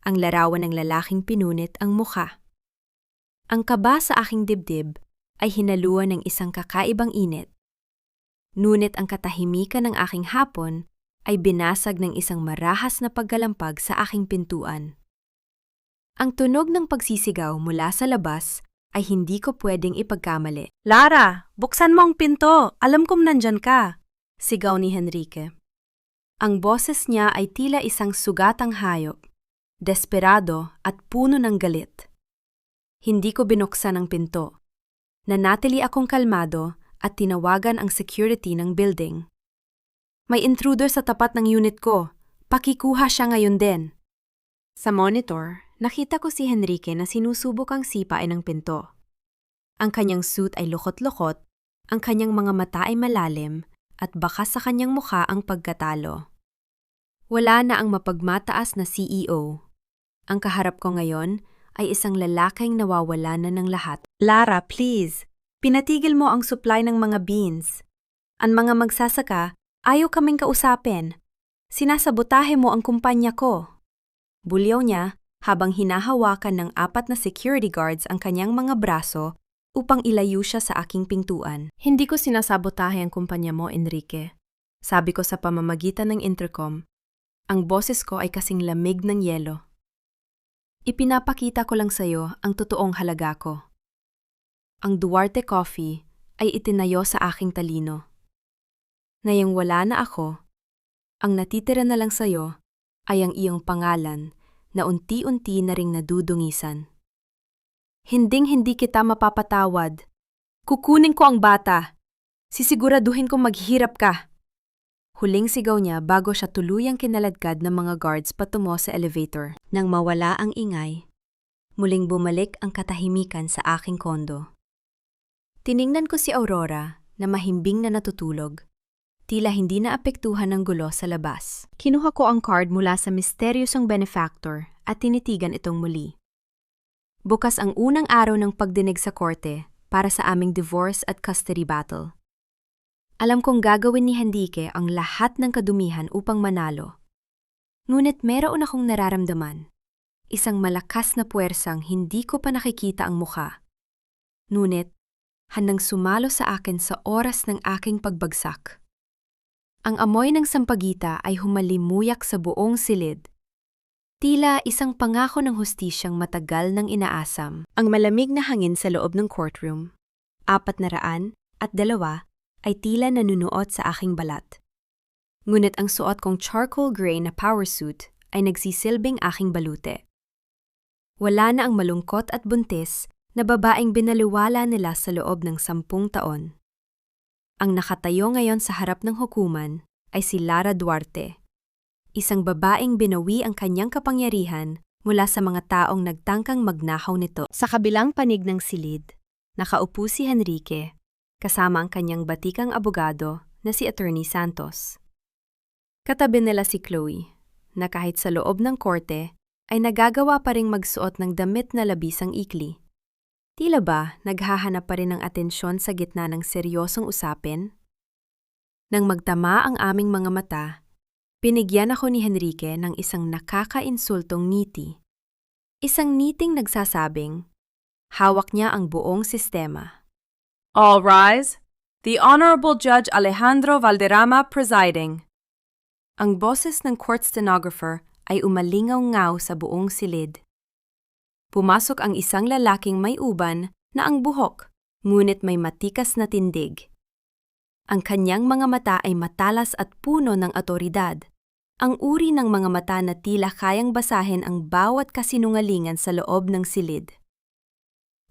Ang larawan ng lalaking pinunit ang mukha. Ang kaba sa aking dibdib ay hinaluan ng isang kakaibang init. Ngunit ang katahimikan ng aking hapon ay binasag ng isang marahas na paggalampag sa aking pintuan. Ang tunog ng pagsisigaw mula sa labas ay hindi ko pwedeng ipagkamali. Lara, buksan mo ang pinto! Alam kong nandyan ka! Sigaw ni Henrique. Ang boses niya ay tila isang sugatang hayop, desperado at puno ng galit. Hindi ko binuksan ang pinto. Nanatili akong kalmado at tinawagan ang security ng building. May intruder sa tapat ng unit ko. Pakikuha siya ngayon din. Sa monitor, nakita ko si Henrique na sinusubok ang sipain ng pinto. Ang kanyang suit ay lukot-lukot, ang kanyang mga mata ay malalim, at bakas sa kanyang mukha ang pagkatalo. Wala na ang mapagmataas na CEO. Ang kaharap ko ngayon ay isang lalaking nawawala na ng lahat. Lara, please! Pinatigil mo ang supply ng mga beans. Ang mga magsasaka, ayaw kaming kausapin. Sinasabotahe mo ang kumpanya ko. Bulyaw niya habang hinahawakan ng 4 na security guards ang kanyang mga braso upang ilayo siya sa aking pintuan. Hindi ko sinasabotahe ang kumpanya mo, Enrique. Sabi ko sa pamamagitan ng intercom. Ang boses ko ay kasing lamig ng yelo. Ipinapakita ko lang sa iyo ang totoong halaga ko. Ang Duarte Coffee ay itinayo sa aking talino. Ngayong wala na ako, ang natitira na lang sa iyo ay ang iyong pangalan na unti-unti na ring nadudungisan. Hinding-hindi kita mapapatawad. Kukunin ko ang bata. Sisiguraduhin kong maghirap ka. Huling sigaw niya bago siya tuluyang kinaladkad ng mga guards patungo sa elevator. Nang mawala ang ingay, muling bumalik ang katahimikan sa aking kondo. Tiningnan ko si Aurora na mahimbing na natutulog. Tila hindi na apektuhan ng gulo sa labas. Kinuha ko ang card mula sa misteryosong benefactor at tinitigan itong muli. Bukas ang unang araw ng pagdinig sa korte para sa aming divorce at custody battle. Alam kong gagawin ni Henrique ang lahat ng kadumihan upang manalo. Ngunit meron akong nararamdaman. Isang malakas na puwersang hindi ko pa nakikita ang mukha. Ngunit, handang sumalo sa akin sa oras ng aking pagbagsak. Ang amoy ng sampagita ay humalimuyak sa buong silid. Tila isang pangako ng hustisyang matagal nang inaasam. Ang malamig na hangin sa loob ng courtroom, 402 ay tila nanunuot sa aking balat. Ngunit ang suot kong charcoal gray na power suit ay nagsisilbing aking balute. Wala na ang malungkot at buntis na babaeng binaliwala nila sa loob ng 10 taon. Ang nakatayo ngayon sa harap ng hukuman ay si Lara Duarte, isang babaeng binawi ang kanyang kapangyarihan mula sa mga taong nagtangkang magnakaw nito. Sa kabilang panig ng silid, nakaupo si Henrique, kasama ang kanyang batikang abogado na si Attorney Santos. Katabi nila si Chloe, na kahit sa loob ng korte ay nagagawa pa ring magsuot ng damit na labisang ikli. Tila ba naghahanap pa rin ng atensyon sa gitna ng seryosong usapin? Nang magtama ang aming mga mata, pinigyan ako ni Henrique ng isang nakakainsultong ngiti. Isang ngiting nagsasabing, hawak niya ang buong sistema. All rise. The Honorable Judge Alejandro Valderrama presiding. Ang boses ng court stenographer ay umalingaw-ngaw sa buong silid. Pumasok ang isang lalaking may uban na ang buhok, ngunit may matikas na tindig. Ang kanyang mga mata ay matalas at puno ng otoridad. Ang uri ng mga mata na tila kayang basahin ang bawat kasinungalingan sa loob ng silid.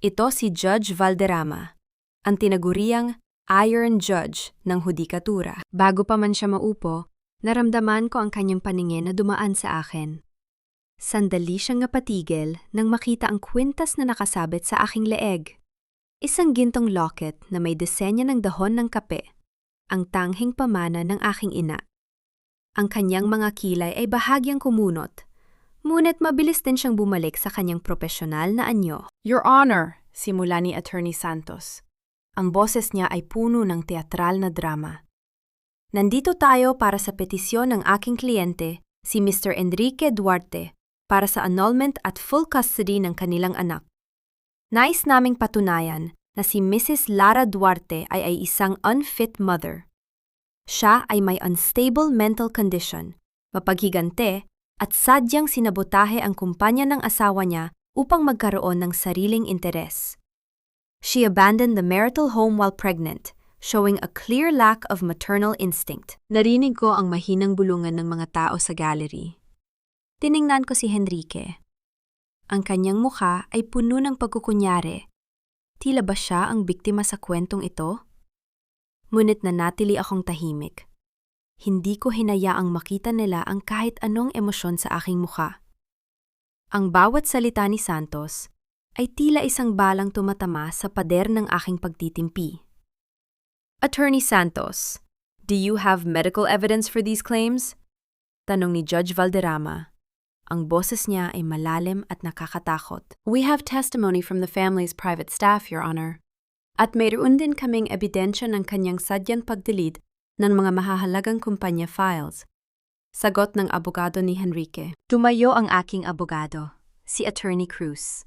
Ito si Judge Valderrama, ang tinaguriang Iron Judge ng hudikatura. Bago pa man siya maupo, naramdaman ko ang kanyang paningin na dumaan sa akin. Sandali siyang napatigil nang makita ang kwintas na nakasabit sa aking leeg. Isang gintong locket na may disenyo ng dahon ng kape, ang tanghing pamana ng aking ina. Ang kanyang mga kilay ay bahagyang kumunot, ngunit mabilis din siyang bumalik sa kanyang propesyonal na anyo. Your Honor, simula ni Attorney Santos. Ang boses niya ay puno ng teatral na drama. Nandito tayo para sa petisyon ng aking kliyente, si Mr. Enrique Duarte, para sa annulment at full custody ng kanilang anak. Nais naming patunayan na si Mrs. Lara Duarte ay isang unfit mother. Siya ay may unstable mental condition, mapaghigante, at sadyang sinabotahe ang kumpanya ng asawa niya upang magkaroon ng sariling interes. She abandoned the marital home while pregnant, showing a clear lack of maternal instinct. Narinig ko ang mahinang bulungan ng mga tao sa gallery. Tiningnan ko si Henrique. Ang kanyang mukha ay puno ng pagkukunyari. Tila ba siya ang biktima sa kwentong ito? Ngunit nanatili akong tahimik. Hindi ko hinayaang makita nila ang kahit anong emosyon sa aking mukha. Ang bawat salita ni Santos ay tila isang balang tumatama sa pader ng aking pagtitimpi. Attorney Santos, do you have medical evidence for these claims? Tanong ni Judge Valderrama. Ang boses niya ay malalim at nakakatakot. We have testimony from the family's private staff, Your Honor. At mayroon din kaming ebidensya ng kanyang sadyang pagdelete ng mga mahahalagang kumpanya files. Sagot ng abogado ni Henrique. Tumayo ang aking abogado, si Attorney Cruz.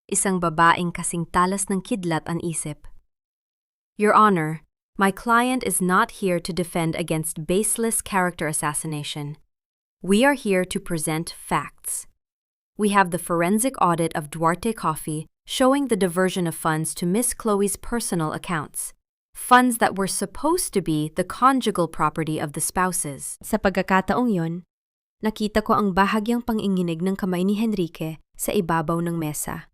Isang babaeng kasing talas ng kidlat ang isip. Your Honor, my client is not here to defend against baseless character assassination. We are here to present facts. We have the forensic audit of Duarte Coffee showing the diversion of funds to Miss Chloe's personal accounts. Funds that were supposed to be the conjugal property of the spouses. Sa pagkakataong yon, nakita ko ang bahagyang panginginig ng kamay ni Henrique sa ibabaw ng mesa.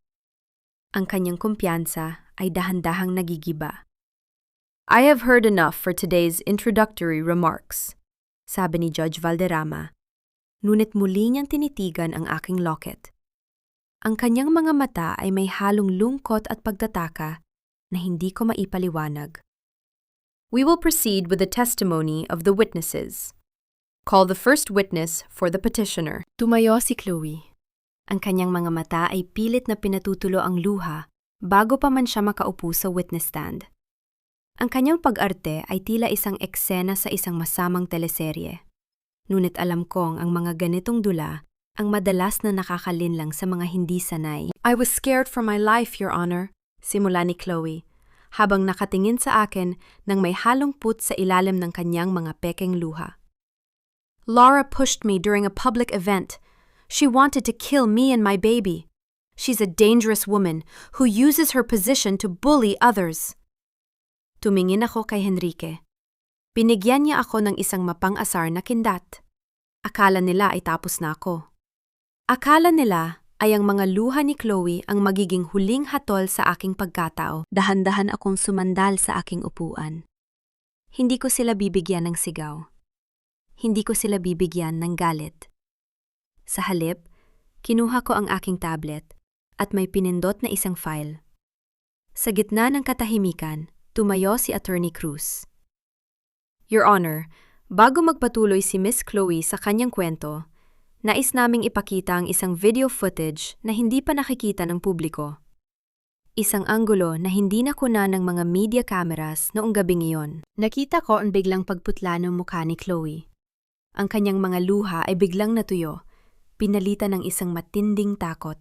Ang kanyang kumpiyansa ay dahan-dahang nagigiba. I have heard enough for today's introductory remarks, sabi ni Judge Valderrama. Ngunit muli niyang tinitigan ang aking locket. Ang kanyang mga mata ay may halong lungkot at pagtataka na hindi ko maipaliwanag. We will proceed with the testimony of the witnesses. Call the first witness for the petitioner. Tumayo si Chloe. Ang kanyang mga mata ay pilit na pinatutulo ang luha bago pa man siya makaupo sa witness stand. Ang kanyang pag-arte ay tila isang eksena sa isang masamang teleserye. Ngunit alam kong ang mga ganitong dula ang madalas na nakakalinlang sa mga hindi sanay. I was scared for my life, Your Honor, simula ni Chloe, habang nakatingin sa akin nang may halong put sa ilalim ng kanyang mga pekeng luha. Laura pushed me during a public event. She wanted to kill me and my baby. She's a dangerous woman who uses her position to bully others. Tumingin ako kay Henrique. Binigyan niya ako ng isang mapang-asar na kindat. Akala nila ay tapos na ako. Akala nila ay ang mga luha ni Chloe ang magiging huling hatol sa aking pagkatao. Dahan-dahan akong sumandal sa aking upuan. Hindi ko sila bibigyan ng sigaw. Hindi ko sila bibigyan ng galit. Sa halip, kinuha ko ang aking tablet at may pinindot na isang file. Sa gitna ng katahimikan, tumayo si Attorney Cruz. Your Honor, bago magpatuloy si Miss Chloe sa kanyang kwento, nais naming ipakita ang isang video footage na hindi pa nakikita ng publiko. Isang anggulo na hindi nakuna ng mga media cameras noong gabing iyon. Nakita ko ang biglang pagputla ng mukha ni Chloe. Ang kanyang mga luha ay biglang natuyo, pinalitan ng isang matinding takot.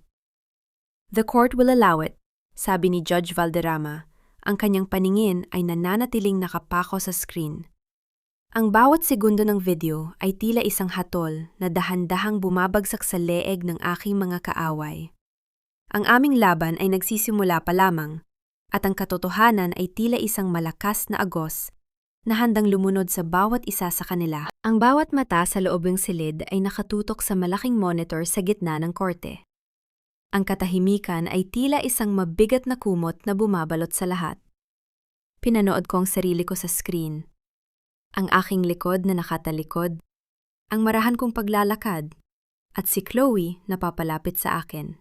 The court will allow it, sabi ni Judge Valderrama. Ang kanyang paningin ay nananatiling nakapako sa screen. Ang bawat segundo ng video ay tila isang hatol na dahan-dahang bumabagsak sa leeg ng aking mga kaaway. Ang aming laban ay nagsisimula pa lamang, at ang katotohanan ay tila isang malakas na agos na handang lumunod sa bawat isa sa kanila. Ang bawat mata sa loobing silid ay nakatutok sa malaking monitor sa gitna ng korte. Ang katahimikan ay tila isang mabigat na kumot na bumabalot sa lahat. Pinanood ko ang sarili ko sa screen. Ang aking likod na nakatalikod, ang marahan kong paglalakad, at si Chloe na papalapit sa akin.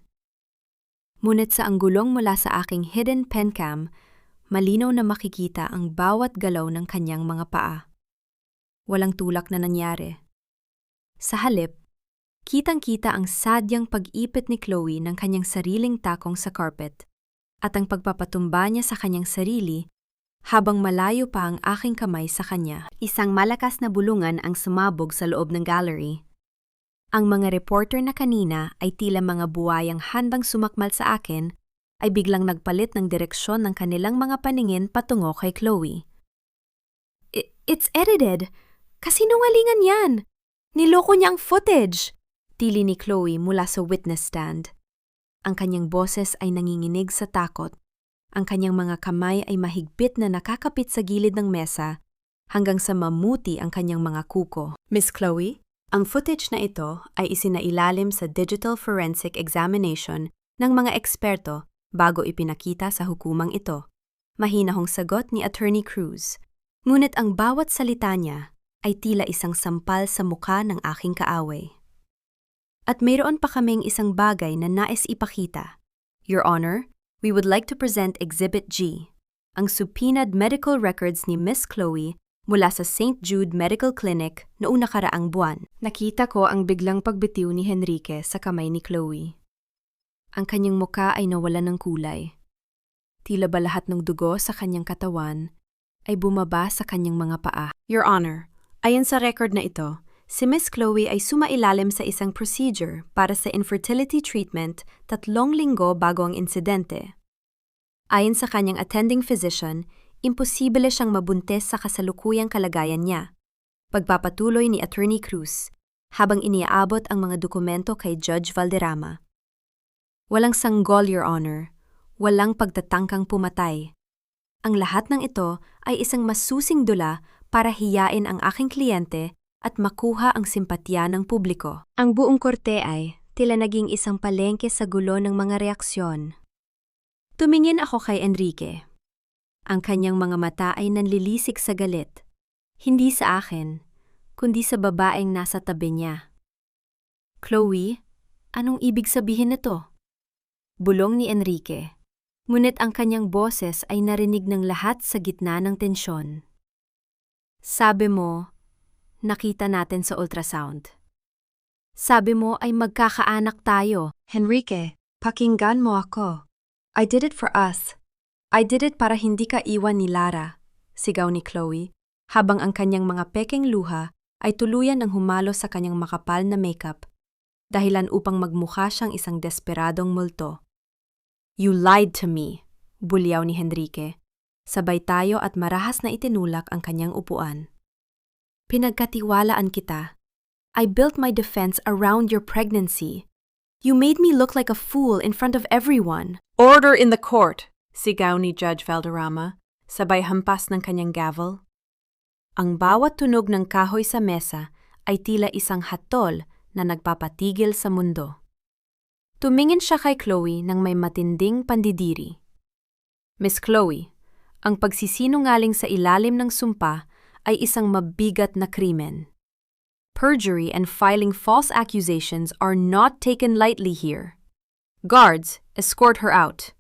Ngunit sa anggulong mula sa aking hidden pen cam, malinaw na makikita ang bawat galaw ng kanyang mga paa. Walang tulak na nangyari. Sa halip, kitang-kita ang sadyang pag-ipit ni Chloe ng kanyang sariling takong sa carpet, at ang pagpapatumba niya sa kanyang sarili habang malayo pa ang aking kamay sa kanya. Isang malakas na bulungan ang sumabog sa loob ng gallery. Ang mga reporter na kanina ay tila mga buwayang handang sumakmal sa akin ay biglang nagpalit ng direksyon ng kanilang mga paningin patungo kay Chloe. It's edited! Kasinungalingan yan! Niloko niya ang footage! Tili ni Chloe mula sa witness stand. Ang kanyang boses ay nanginginig sa takot. Ang kanyang mga kamay ay mahigpit na nakakapit sa gilid ng mesa hanggang sa mamuti ang kanyang mga kuko. Miss Chloe, ang footage na ito ay isinailalim sa digital forensic examination ng mga eksperto bago ipinakita sa hukumang ito. Mahinahong sagot ni Attorney Cruz. Ngunit ang bawat salita niya ay tila isang sampal sa mukha ng aking kaaway. At mayroon pa kaming isang bagay na nais ipakita. Your Honor, we would like to present Exhibit G, ang subpoenaed medical records ni Miss Chloe mula sa St. Jude Medical Clinic noong nakaraang buwan. Nakita ko ang biglang pagbitiw ni Henrique sa kamay ni Chloe. Ang kanyang muka ay nawalan ng kulay. Tila ba lahat ng dugo sa kanyang katawan ay bumaba sa kanyang mga paa. Your Honor, ayon sa record na ito, si Miss Chloe ay sumailalim sa isang procedure para sa infertility treatment 3 linggo bago ang insidente. Ayon sa kanyang attending physician, imposible siyang mabuntis sa kasalukuyang kalagayan niya. Pagpapatuloy ni Attorney Cruz habang iniaabot ang mga dokumento kay Judge Valderrama. Walang sanggol, Your Honor. Walang pagtatangkang pumatay. Ang lahat ng ito ay isang masusing dula para hiyain ang aking kliyente at makuha ang simpatya ng publiko. Ang buong korte ay tila naging isang palengke sa gulo ng mga reaksyon. Tumingin ako kay Enrique. Ang kanyang mga mata ay nanlilisik sa galit. Hindi sa akin, kundi sa babaeng nasa tabi niya. Chloe, anong ibig sabihin nito? Bulong ni Enrique. Ngunit ang kanyang boses ay narinig ng lahat sa gitna ng tensyon. Sabi mo, nakita natin sa ultrasound. Sabi mo ay magkakaanak tayo. Henrique, pakinggan mo ako. I did it for us. I did it para hindi ka iwan ni Lara, sigaw ni Chloe, habang ang kanyang mga pekeng luha ay tuluyan ng humalo sa kanyang makapal na makeup, dahilan upang magmukha siyang isang desperadong multo. You lied to me, bulyaw ni Henrique. Sabay tayo at marahas na itinulak ang kanyang upuan. Pinagkatiwalaan kita. I built my defense around your pregnancy. You made me look like a fool in front of everyone. Order in the court, sigaw ni Judge Valderrama, sabay hampas ng kanyang gavel. Ang bawat tunog ng kahoy sa mesa ay tila isang hatol na nagpapatigil sa mundo. Tumingin siya kay Chloe nang may matinding pandidiri. Miss Chloe, ang pagsisinungaling sa ilalim ng sumpa ay isang mabigat na krimen. Perjury and filing false accusations are not taken lightly here. Guards, escort her out.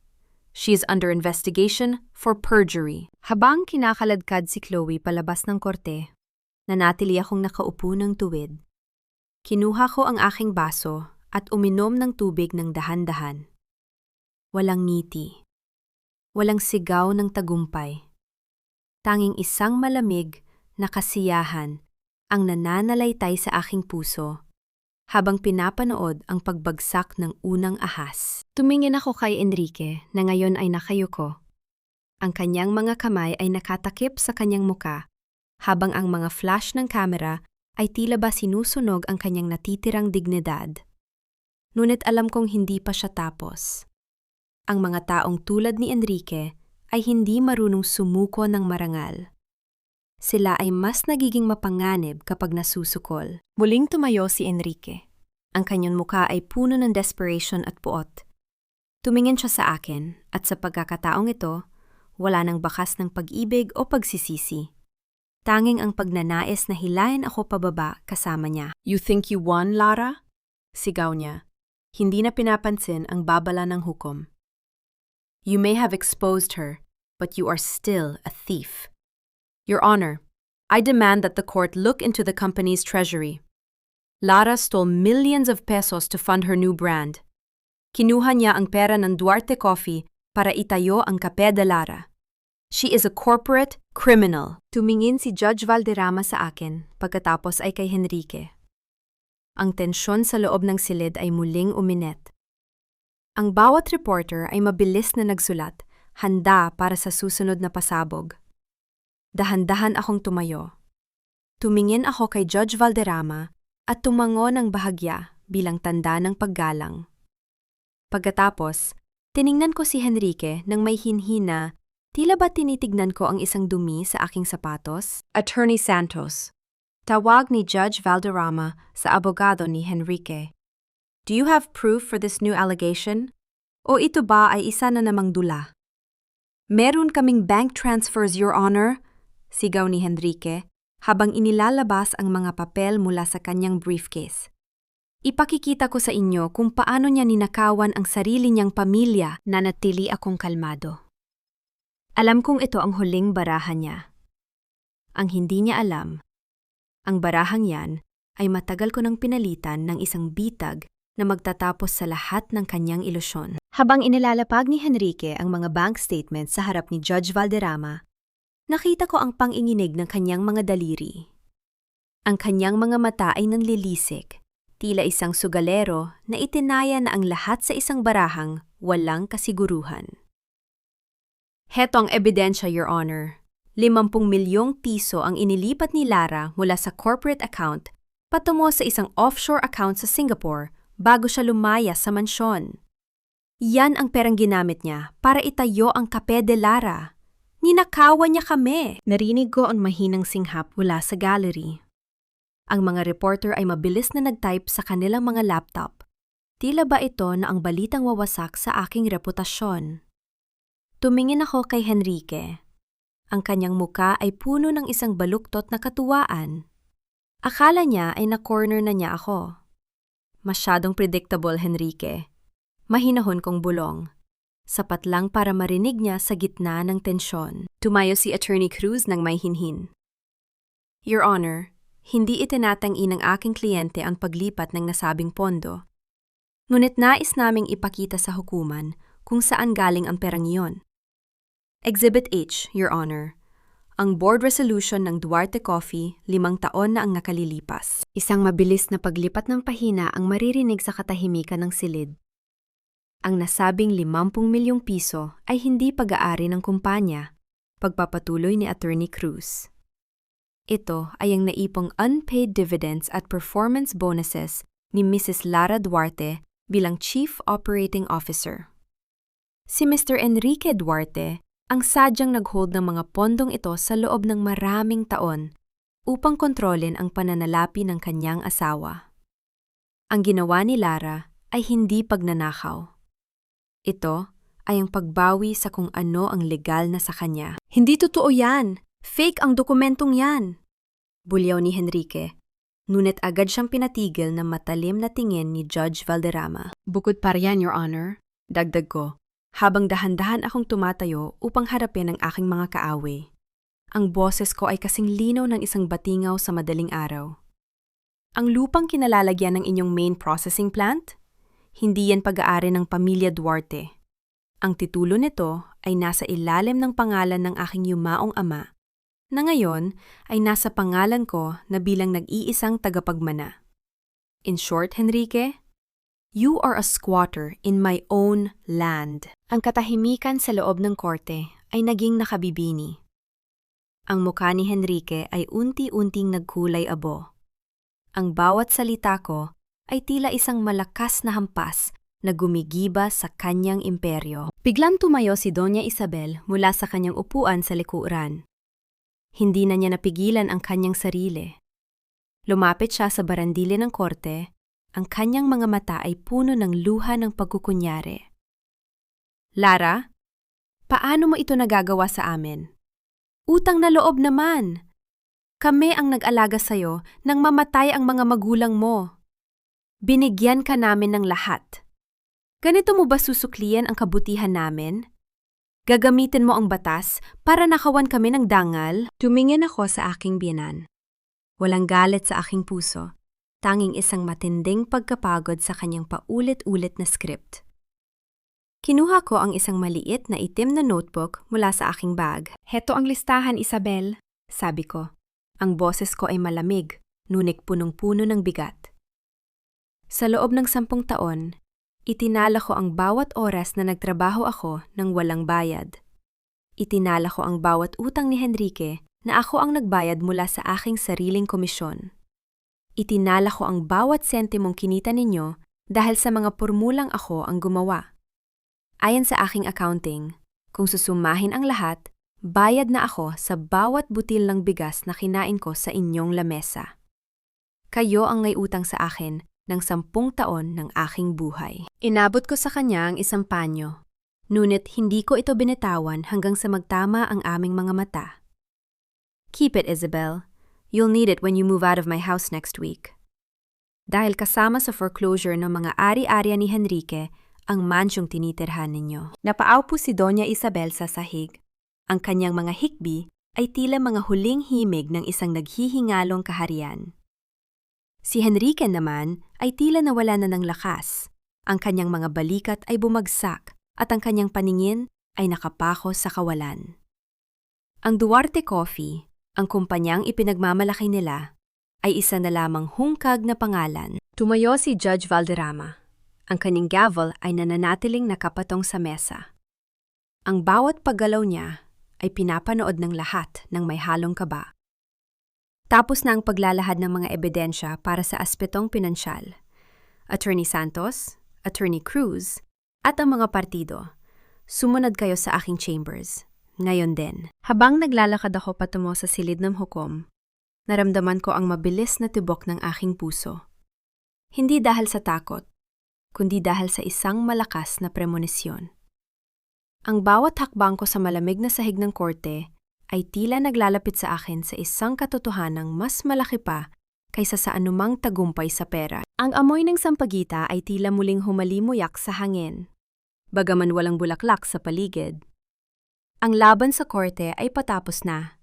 She is under investigation for perjury. Habang kinakaladkad si Chloe palabas ng korte, nanatili akong nakaupo ng tuwid. Kinuha ko ang aking baso at uminom ng tubig ng dahan-dahan. Walang ngiti. Walang sigaw ng tagumpay. Tanging isang malamig na kasiyahan ang nananalaytay sa aking puso habang pinapanood ang pagbagsak ng unang ahas. Tumingin ako kay Enrique na ngayon ay nakayuko. Ang kanyang mga kamay ay nakatakip sa kanyang muka habang ang mga flash ng kamera ay tila ba sinusunog ang kanyang natitirang dignidad. Ngunit alam kong hindi pa siya tapos. Ang mga taong tulad ni Enrique ay hindi marunong sumuko ng marangal. Sila ay mas nagiging mapanganib kapag nasusukol. Muling tumayo si Enrique. Ang kanyang muka ay puno ng desperation at puot. Tumingin siya sa akin at sa pagkakataong ito, wala nang bakas ng pag-ibig o pagsisisi. Tanging ang pagnanais na hilahin ako pababa kasama niya. You think you won, Lara? Sigaw niya. Hindi na pinapansin ang babala ng hukom. You may have exposed her, but you are still a thief. Your Honor, I demand that the court look into the company's treasury. Lara stole millions of pesos to fund her new brand. Kinuha niya ang pera ng Duarte Coffee para itayo ang Cafe de Lara. She is a corporate criminal. Tumingin si Judge Valderrama sa akin, pagkatapos ay kay Henrique. Ang tensyon sa loob ng silid ay muling uminet. Ang bawat reporter ay mabilis na nagsulat, handa para sa susunod na pasabog. Dahan-dahan akong tumayo. Tumingin ako kay Judge Valderrama at tumango ng bahagya bilang tanda ng paggalang. Pagkatapos, tiningnan ko si Henrique nang may hinhina, tila ba tinitignan ko ang isang dumi sa aking sapatos? Attorney Santos. Tawag ni Judge Valderrama sa abogado ni Henrique. Do you have proof for this new allegation? O ito ba ay isa na namang dula? Meron kaming bank transfers, Your Honor, sigaw ni Henrique habang inilalabas ang mga papel mula sa kanyang briefcase. Ipakikita ko sa inyo kung paano niya ninakawan ang sarili niyang pamilya. Nanatili akong kalmado. Alam kong ito ang huling barahan niya. Ang hindi niya alam, ang barahang yan ay matagal ko nang pinalitan ng isang bitag na magtatapos sa lahat ng kanyang ilusyon. Habang inilalapag ni Henrique ang mga bank statements sa harap ni Judge Valderrama, nakita ko ang panginginig ng kanyang mga daliri. Ang kanyang mga mata ay nanlilisik, tila isang sugalero na itinaya na ang lahat sa isang barahang walang kasiguruhan. Heto ang ebidensya, Your Honor. 50 milyong piso ang inilipat ni Lara mula sa corporate account patungo sa isang offshore account sa Singapore bago siya lumaya sa mansyon. Yan ang perang ginamit niya para itayo ang Cafe de Lara. Ninakawan niya kami. Narinig ko ang mahinang singhap mula sa gallery. Ang mga reporter ay mabilis na nag-type sa kanilang mga laptop. Tila ba ito na ang balitang wawasak sa aking reputasyon? Tumingin ako kay Henrique. Ang kanyang muka ay puno ng isang baluktot na katuwaan. Akala niya ay na-corner na niya ako. Masyadong predictable, Henrique. Mahinahon kong bulong. Sapat lang para marinig niya sa gitna ng tensyon. Tumayo si Attorney Cruz ng may hinhin. Your Honor, hindi itinatanggi ng aking kliyente ang paglipat ng nasabing pondo. Ngunit nais naming ipakita sa hukuman kung saan galing ang perang iyon. Exhibit H, Your Honor. Ang board resolution ng Duarte Coffee, 5 taon na ang nakalilipas. Isang mabilis na paglipat ng pahina ang maririnig sa katahimikan ng silid. Ang nasabing 50 milyong piso ay hindi pag-aari ng kumpanya, pagpapatuloy ni Attorney Cruz. Ito ay ang naipong unpaid dividends at performance bonuses ni Mrs. Lara Duarte bilang Chief Operating Officer. Si Mr. Enrique Duarte ang sadyang nag-hold ng mga pondong ito sa loob ng maraming taon upang kontrolin ang pananalapi ng kanyang asawa. Ang ginawa ni Lara ay hindi pagnanakaw. Ito ay ang pagbawi sa kung ano ang legal na sa kanya. Hindi totoo yan! Fake ang dokumentong yan! Bulyaw ni Henrique. Ngunit agad siyang pinatigil ng matalim na tingin ni Judge Valderrama. Bukod pa riyan, Your Honor, dagdag ko, habang dahan-dahan akong tumatayo upang harapin ang aking mga kaaway. Ang boses ko ay kasing linaw ng isang batingaw sa madaling araw. Ang lupang kinalalagyan ng inyong main processing plant? Hindi yan pag-aari ng pamilya Duarte. Ang titulo nito ay nasa ilalim ng pangalan ng aking yumaong ama, na ngayon ay nasa pangalan ko na bilang nag-iisang tagapagmana. In short, Henrique, you are a squatter in my own land. Ang katahimikan sa loob ng korte ay naging nakabibini. Ang mukha ni Henrique ay unti-unting nagkulay abo. Ang bawat salita ko ay tila isang malakas na hampas na gumigiba sa kanyang imperyo. Biglang tumayo si Doña Isabel mula sa kanyang upuan sa likuran. Hindi na niya napigilan ang kanyang sarili. Lumapit siya sa barandile ng korte. Ang kanyang mga mata ay puno ng luha ng pagkukunyari. Lara, paano mo ito nagagawa sa amin? Utang na loob naman! Kami ang nag-alaga sa'yo nang mamatay ang mga magulang mo. Binigyan ka namin ng lahat. Ganito mo ba susuklian ang kabutihan namin? Gagamitin mo ang batas para nakawan kami ng dangal? Tumingin ako sa aking biyenan. Walang galit sa aking puso. Tanging isang matinding pagkapagod sa kanyang paulit-ulit na script. Kinuha ko ang isang maliit na itim na notebook mula sa aking bag. Heto ang listahan, Isabel. Sabi ko. Ang boses ko ay malamig, ngunit punong-puno ng bigat. Sa loob ng 10 taon, itinala ko ang bawat oras na nagtrabaho ako ng walang bayad. Itinala ko ang bawat utang ni Henrique na ako ang nagbayad mula sa aking sariling komisyon. Itinala ko ang bawat sentimong kinita ninyo dahil sa mga pormulang ako ang gumawa. Ayon sa aking accounting, kung susumahin ang lahat, bayad na ako sa bawat butil ng bigas na kinain ko sa inyong lamesa. Kayo ang may utang sa akin ng 10 taon ng aking buhay. Inabot ko sa kanya ang isang panyo, ngunit hindi ko ito binitawan hanggang sa magtama ang aming mga mata. Keep it, Isabel. You'll need it when you move out of my house next week. Dahil kasama sa foreclosure ng mga ari-arian ni Henrique, ang mansyong tinitirhan ninyo. Napaaupo si Doña Isabel sa sahig. Ang kanyang mga hikbi ay tila mga huling himig ng isang naghihingalong kaharian. Si Henrique naman ay tila nawala na ng lakas. Ang kanyang mga balikat ay bumagsak at ang kanyang paningin ay nakapako sa kawalan. Ang Duarte Coffee, ang kumpanyang ipinagmamalaki nila, ay isa na lamang hungkag na pangalan. Tumayo si Judge Valderrama. Ang kanyang gavel ay nananatiling nakapatong sa mesa. Ang bawat paggalaw niya ay pinapanood ng lahat ng may halong kaba. Tapos na ang paglalahad ng mga ebidensya para sa aspetong pinansyal. Attorney Santos, Attorney Cruz, at ang mga partido, sumunod kayo sa aking chambers. Ngayon din. Habang naglalakad ako patungo sa silid ng hukom, naramdaman ko ang mabilis na tibok ng aking puso. Hindi dahil sa takot, kundi dahil sa isang malakas na premonisyon. Ang bawat hakbang ko sa malamig na sahig ng korte ay tila naglalapit sa akin sa isang katotohanang mas malaki pa kaysa sa anumang tagumpay sa pera. Ang amoy ng sampagita ay tila muling humalimuyak sa hangin, bagaman walang bulaklak sa paligid. Ang laban sa korte ay patapos na,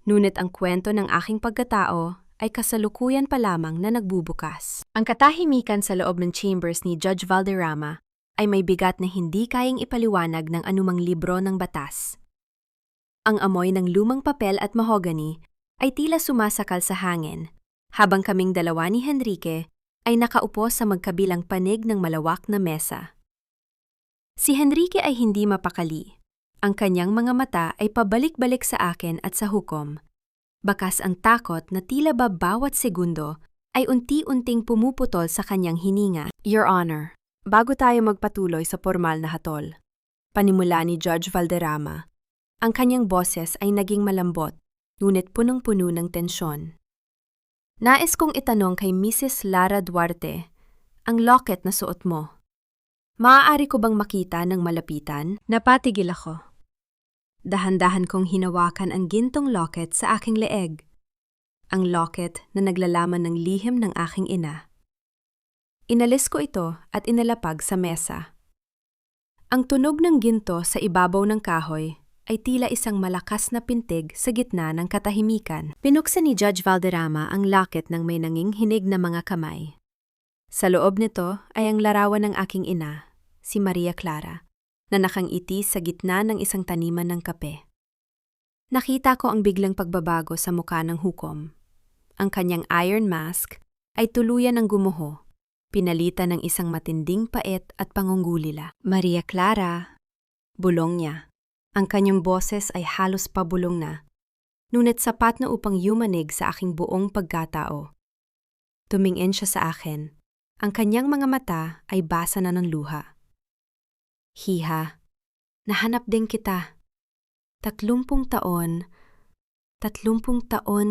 ngunit ang kwento ng aking pagkatao ay kasalukuyan pa lamang na nagbubukas. Ang katahimikan sa loob ng chambers ni Judge Valderrama ay may bigat na hindi kayang ipaliwanag ng anumang libro ng batas. Ang amoy ng lumang papel at mahogany ay tila sumasakal sa hangin, habang kaming dalawa ni Henrique ay nakaupo sa magkabilang panig ng malawak na mesa. Si Henrique ay hindi mapakali. Ang kanyang mga mata ay pabalik-balik sa akin at sa hukom. Bakas ang takot na tila ba bawat segundo ay unti-unting pumuputol sa kanyang hininga. Your Honor, bago tayo magpatuloy sa formal na hatol, panimula ni Judge Valderrama, ang kanyang boses ay naging malambot, ngunit punong-puno ng tensyon. Nais kong itanong kay Mrs. Lara Duarte, ang locket na suot mo. Maaari ko bang makita ng malapitan? Napatigil ako. Dahan-dahan kong hinawakan ang gintong locket sa aking leeg. Ang locket na naglalaman ng lihim ng aking ina. Inalis ko ito at inalapag sa mesa. Ang tunog ng ginto sa ibabaw ng kahoy ay tila isang malakas na pintig sa gitna ng katahimikan. Pinuksan ni Judge Valderrama ang locket ng may nanginginig na mga kamay. Sa loob nito ay ang larawan ng aking ina, si Maria Clara, na nakangiti sa gitna ng isang taniman ng kape. Nakita ko ang biglang pagbabago sa mukha ng hukom. Ang kanyang iron mask ay tuluyan ng gumuho, pinalitan ng isang matinding pait at pangungulila. Maria Clara, bulong niya. Ang kanyang boses ay halos pabulong na, ngunit sapat na upang yumanig sa aking buong pagkatao. Tumingin siya sa akin. Ang kanyang mga mata ay basa na ng luha. Hiha, nahanap din kita. 30 taon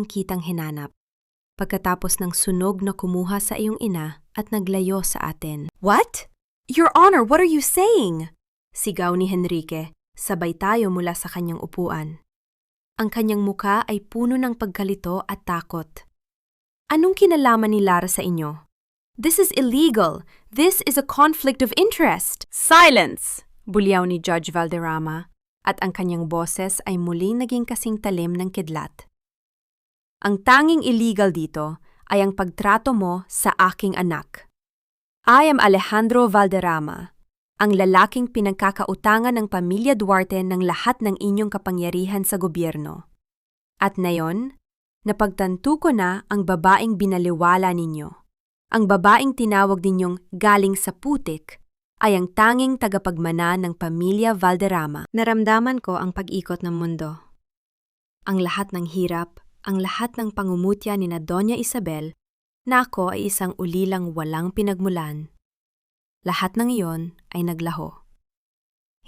kitang hinanap. Pagkatapos ng sunog na kumuha sa iyong ina at naglayo sa atin. What? Your Honor, what are you saying? Sigaw ni Henrique, sabay tayo mula sa kanyang upuan. Ang kanyang muka ay puno ng pagkalito at takot. Anong kinalaman ni Lara sa inyo? This is illegal. This is a conflict of interest. Silence! Bulyaw ni Judge Valderrama, at ang kanyang boses ay muling naging kasing talim ng kidlat. Ang tanging illegal dito ay ang pagtrato mo sa aking anak. I am Alejandro Valderrama, ang lalaking pinagkakautangan ng pamilya Duarte ng lahat ng inyong kapangyarihan sa gobyerno. At ngayon, napagtanto ko na ang babaeng binaliwala ninyo. Ang babaeng tinawag ninyong galing sa putik ay ang tanging tagapagmana ng pamilya Valderrama. Naramdaman ko ang pag-ikot ng mundo. Ang lahat ng hirap, ang lahat ng pangumutya ni na Doña Isabel na ako ay isang ulilang walang pinagmulan. Lahat ng iyon ay naglaho.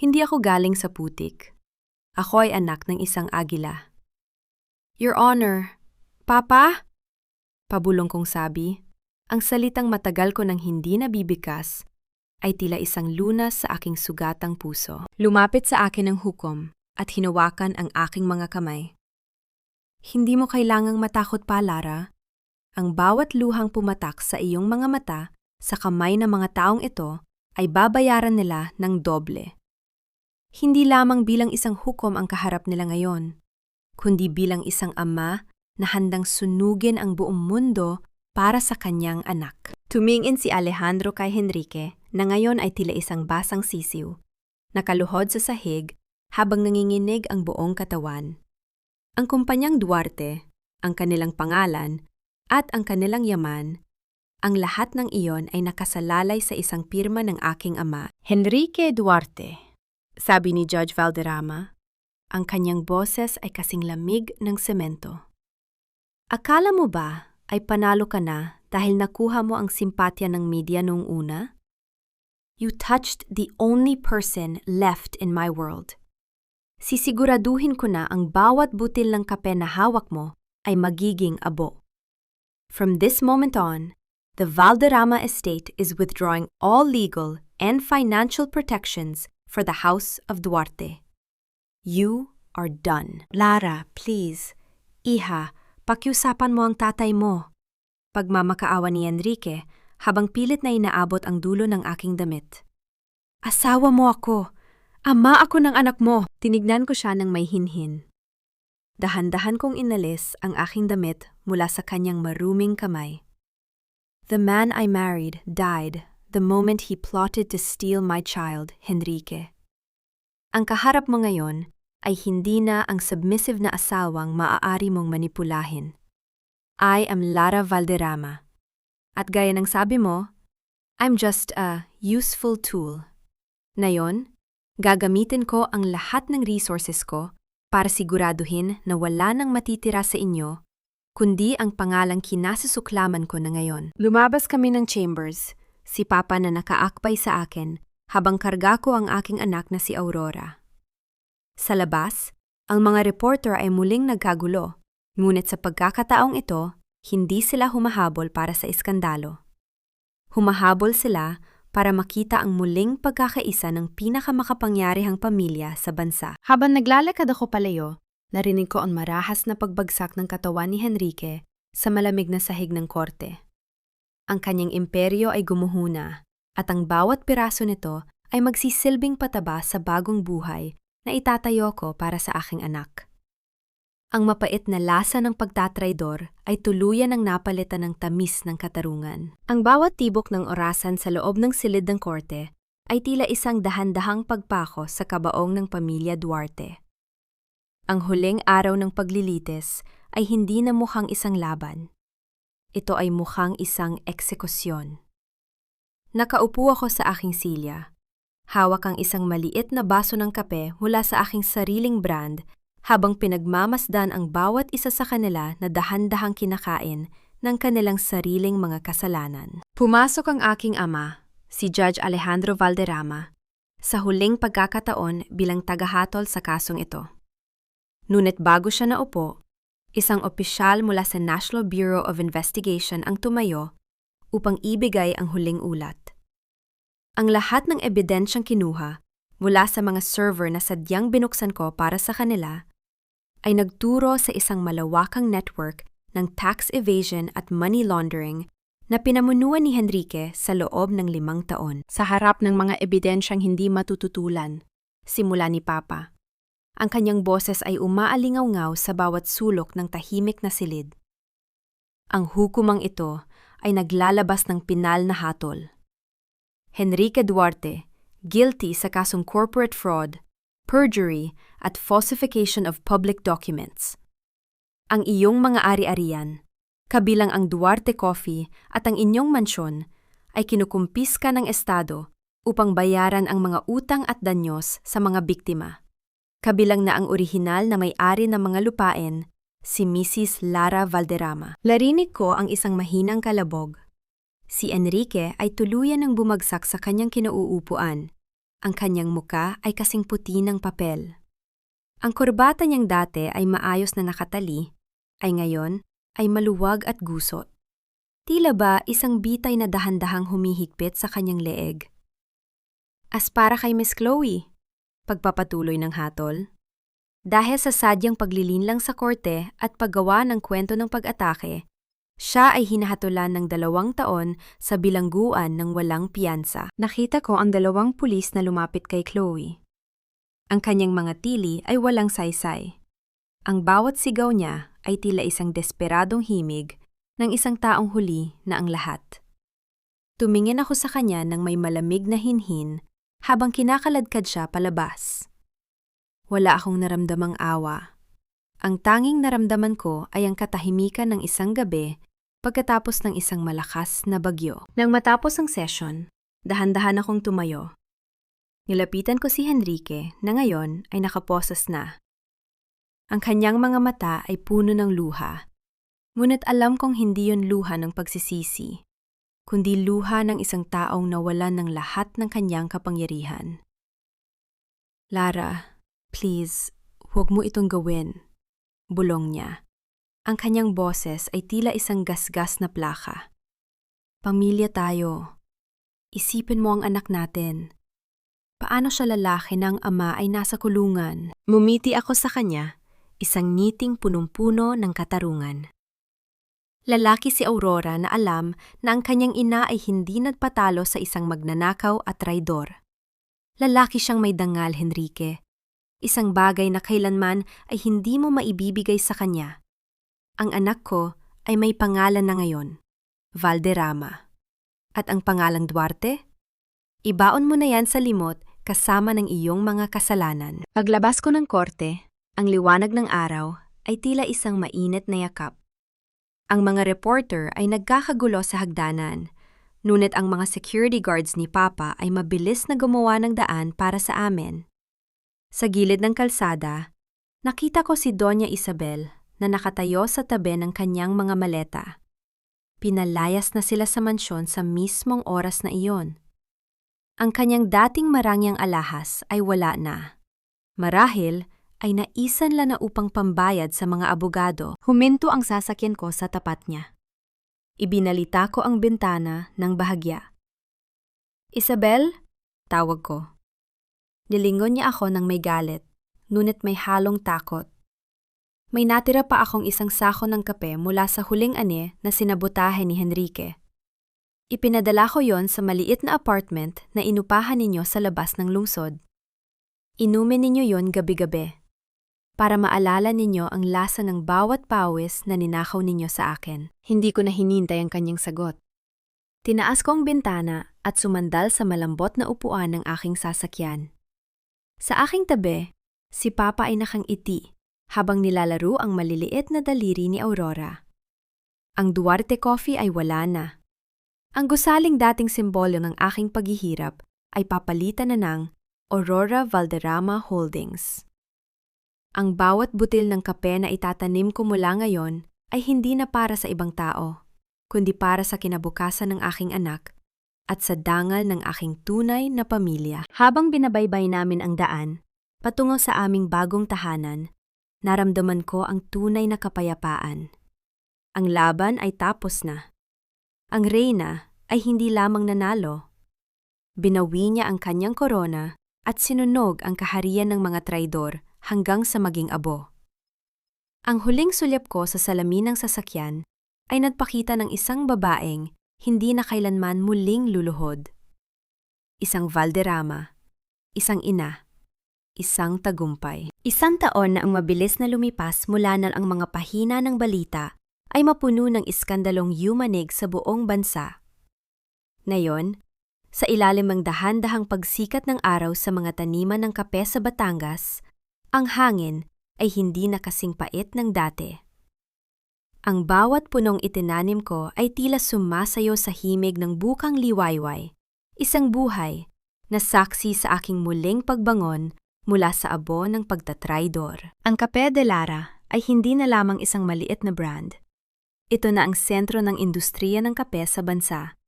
Hindi ako galing sa putik. Ako ay anak ng isang agila. Your Honor, Papa? Pabulong kong sabi, ang salitang matagal ko nang hindi nabibikas ay tila isang lunas sa aking sugatang puso. Lumapit sa akin ang hukom at hinawakan ang aking mga kamay. Hindi mo kailangang matakot pa, Lara. Ang bawat luhang pumatak sa iyong mga mata sa kamay ng mga taong ito ay babayaran nila ng doble. Hindi lamang bilang isang hukom ang kaharap nila ngayon, kundi bilang isang ama na handang sunugin ang buong mundo para sa kanyang anak. Tumingin si Alejandro kay Henrique na ngayon ay tila isang basang sisiw, nakaluhod sa sahig habang nanginginig ang buong katawan. Ang kumpanyang Duarte, ang kanilang pangalan, at ang kanilang yaman, ang lahat ng iyon ay nakasalalay sa isang pirma ng aking ama, Henrique Duarte. Sabi ni Judge Valderrama, ang kanyang boses ay kasing lamig ng semento. Akala mo ba ay panalo ka na dahil nakuha mo ang simpatya ng media noong una? You touched the only person left in my world. Sisiguraduhin ko na ang bawat butil ng kape na hawak mo ay magiging abo. From this moment on, the Valderrama estate is withdrawing all legal and financial protections for the House of Duarte. You are done. Lara, please. Iha, pakiusapan mo ang tatay mo. Pagmamakaawa ni Enrique habang pilit na inaabot ang dulo ng aking damit. Asawa mo ako. Ama ako ng anak mo. Tinignan ko siya ng may hinhin. Dahan-dahan kong inalis ang aking damit mula sa kanyang maruming kamay. The man I married died the moment he plotted to steal my child, Henrique. Ang kaharap mo ngayon ay hindi na ang submissive na asawang maaari mong manipulahin. I am Lara Valderrama. At gaya ng sabi mo, I'm just a useful tool. Ngayon, gagamitin ko ang lahat ng resources ko para siguraduhin na wala nang matitira sa inyo, kundi ang pangalang kinasusuklaman ko na ngayon. Lumabas kami ng chambers, si Papa na nakaakbay sa akin, habang karga ko ang aking anak na si Aurora. Sa labas, ang mga reporter ay muling nagkagulo, ngunit sa pagkakataong ito, hindi sila humahabol para sa iskandalo. Humahabol sila para makita ang muling pagkakaisa ng pinakamakapangyarihang pamilya sa bansa. Habang naglalakad ako palayo, narinig ko ang marahas na pagbagsak ng katawan ni Henrique sa malamig na sahig ng korte. Ang kanyang imperyo ay gumuhuna at ang bawat piraso nito ay magsisilbing pataba sa bagong buhay na itatayo ko para sa aking anak. Ang mapait na lasa ng pagtatraidor ay tuluyan ng napalitan ng tamis ng katarungan. Ang bawat tibok ng orasan sa loob ng silid ng korte ay tila isang dahan-dahang pagpako sa kabaong ng pamilya Duarte. Ang huling araw ng paglilitis ay hindi na mukhang isang laban. Ito ay mukhang isang eksekusyon. Nakaupo ako sa aking silya. Hawak ang isang maliit na baso ng kape mula sa aking sariling brand habang pinagmamasdan ang bawat isa sa kanila na dahan-dahang kinakain ng kanilang sariling mga kasalanan. Pumasok ang aking ama, si Judge Alejandro Valderrama, sa huling pagkakataon bilang tagahatol sa kasong ito. Ngunit bago siya naupo, isang opisyal mula sa National Bureau of Investigation ang tumayo upang ibigay ang huling ulat. Ang lahat ng ebidensyang kinuha mula sa mga server na sadyang binuksan ko para sa kanila ay nagturo sa isang malawakang network ng tax evasion at money laundering na pinamunuan ni Henrique sa loob ng 5 taon. Sa harap ng mga ebidensyang hindi matututulan, simula ni Papa, ang kanyang boses ay umaalingaw-ngaw sa bawat sulok ng tahimik na silid. Ang hukumang ito ay naglalabas ng pinal na hatol. Henrique Duarte, guilty sa kasong corporate fraud, perjury at falsification of public documents. Ang iyong mga ari-arian, kabilang ang Duarte Coffee at ang inyong mansyon, ay kinukumpiska ng Estado upang bayaran ang mga utang at danyos sa mga biktima. Kabilang na ang orihinal na may-ari ng mga lupain, si Mrs. Lara Valderrama. Larinig ko ang isang mahinang kalabog. Si Enrique ay tuluyan ng bumagsak sa kanyang kinauupuan. Ang kanyang muka ay kasing puti ng papel. Ang kurbata niyang dati ay maayos na nakatali, ay ngayon ay maluwag at gusot. Tila ba isang bitay na dahan-dahang humihigpit sa kanyang leeg. As para kay Miss Chloe, pagpapatuloy ng hatol. Dahil sa sadyang paglilinlang sa korte at paggawa ng kwento ng pag-atake, siya ay hinahatulan ng 2 taon sa bilangguan ng walang piyansa. Nakita ko ang 2 pulis na lumapit kay Chloe. Ang kanyang mga tili ay walang saysay. Ang bawat sigaw niya ay tila isang desperadong himig ng isang taong huli na ang lahat. Tumingin ako sa kanya ng may malamig na hinhin habang kinakaladkad siya palabas. Wala akong naramdamang awa. Ang tanging naramdaman ko ay ang katahimikan ng isang gabi pagkatapos ng isang malakas na bagyo. Nang matapos ang session, dahan-dahan akong tumayo. Nilapitan ko si Enrique na ngayon ay nakaposas na. Ang kanyang mga mata ay puno ng luha. Ngunit alam kong hindi yon luha ng pagsisisi, kundi luha ng isang taong nawalan ng lahat ng kanyang kapangyarihan. Lara, please, huwag mo itong gawin. Bulong niya. Ang kanyang boses ay tila isang gasgas na plaka. Pamilya tayo. Isipin mo ang anak natin. Paano siya lalaki na ang ama ay nasa kulungan? Mumiti ako sa kanya, isang ngiting punong-puno ng katarungan. Lalaki si Aurora na alam na ang kanyang ina ay hindi nagpatalo sa isang magnanakaw at traidor. Lalaki siyang may dangal, Enrique. Isang bagay na kailanman ay hindi mo maibibigay sa kanya. Ang anak ko ay may pangalan na ngayon, Valderrama. At ang pangalang Duarte? Ibaon mo na yan sa limot kasama ng iyong mga kasalanan. Paglabas ko ng korte, ang liwanag ng araw ay tila isang mainit na yakap. Ang mga reporter ay nagkakagulo sa hagdanan, ngunit ang mga security guards ni Papa ay mabilis na gumawa ng daan para sa amin. Sa gilid ng kalsada, nakita ko si Doña Isabel na nakatayo sa tabi ng kanyang mga maleta. Pinalayas na sila sa mansyon sa mismong oras na iyon. Ang kanyang dating marangyang alahas ay wala na. Marahil ay naisan lang na upang pambayad sa mga abogado. Huminto ang sasakyan ko sa tapat niya. Ibinalita ko ang bintana ng bahagya. Isabel? Tawag ko. Nilingon niya ako ng may galit, ngunit may halong takot. May natira pa akong isang sako ng kape mula sa huling ane na sinabotahe ni Enrique. Ipinadala ko yon sa maliit na apartment na inupahan ninyo sa labas ng lungsod. Inumin ninyo yon gabi-gabi, para maalala ninyo ang lasa ng bawat pawis na ninakaw ninyo sa akin. Hindi ko na hinintay ang kanyang sagot. Tinaas ko ang bintana at sumandal sa malambot na upuan ng aking sasakyan. Sa aking tabi, si Papa ay nakangiti habang nilalaro ang maliliit na daliri ni Aurora. Ang Duarte Coffee ay wala na. Ang gusaling dating simbolo ng aking paghihirap ay papalitan na ng Aurora Valderrama Holdings. Ang bawat butil ng kape na itatanim ko mula ngayon ay hindi na para sa ibang tao, kundi para sa kinabukasan ng aking anak at sa dangal ng aking tunay na pamilya. Habang binabaybay namin ang daan, patungo sa aming bagong tahanan, naramdaman ko ang tunay na kapayapaan. Ang laban ay tapos na. Ang reyna ay hindi lamang nanalo. Binawi niya ang kanyang korona at sinunog ang kaharian ng mga traidor hanggang sa maging abo. Ang huling sulyap ko sa salamin ng sasakyan ay nagpakita ng isang babaeng hindi na kailanman muling luluhod. Isang Valderrama, isang ina, isang tagumpay. 1 taon na ang mabilis na lumipas mula na ang mga pahina ng balita ay mapuno ng iskandalong yumanig sa buong bansa. Ngayon, sa ilalim ng dahan-dahang pagsikat ng araw sa mga taniman ng kape sa Batangas, ang hangin ay hindi na kasing pait ng dati. Ang bawat punong itinanim ko ay tila sumasayo sa himig ng bukang liwayway, isang buhay na saksi sa aking muling pagbangon mula sa abo ng pagtatraydor. Ang Kape de Lara ay hindi na lamang isang maliit na brand. Ito na ang sentro ng industriya ng kape sa bansa,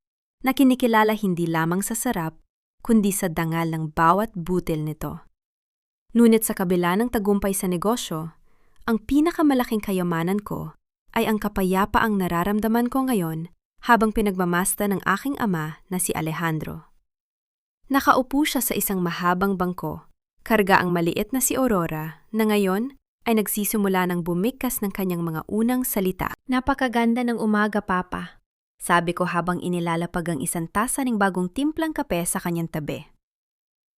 na kinikilala hindi lamang sa sarap, kundi sa dangal ng bawat butil nito. Ngunit sa kabila ng tagumpay sa negosyo, ang pinakamalaking kayamanan ko ay ang kapayapaang nararamdaman ko ngayon habang pinagmamasta ng aking ama na si Alejandro. Nakaupo siya sa isang mahabang bangko, karga ang maliit na si Aurora na ngayon ay nagsisimula ng bumigkas ng kanyang mga unang salita. Napakaganda ng umaga, Papa, sabi ko habang inilalapag ang isang tasa ng bagong timplang kape sa kanyang tabi.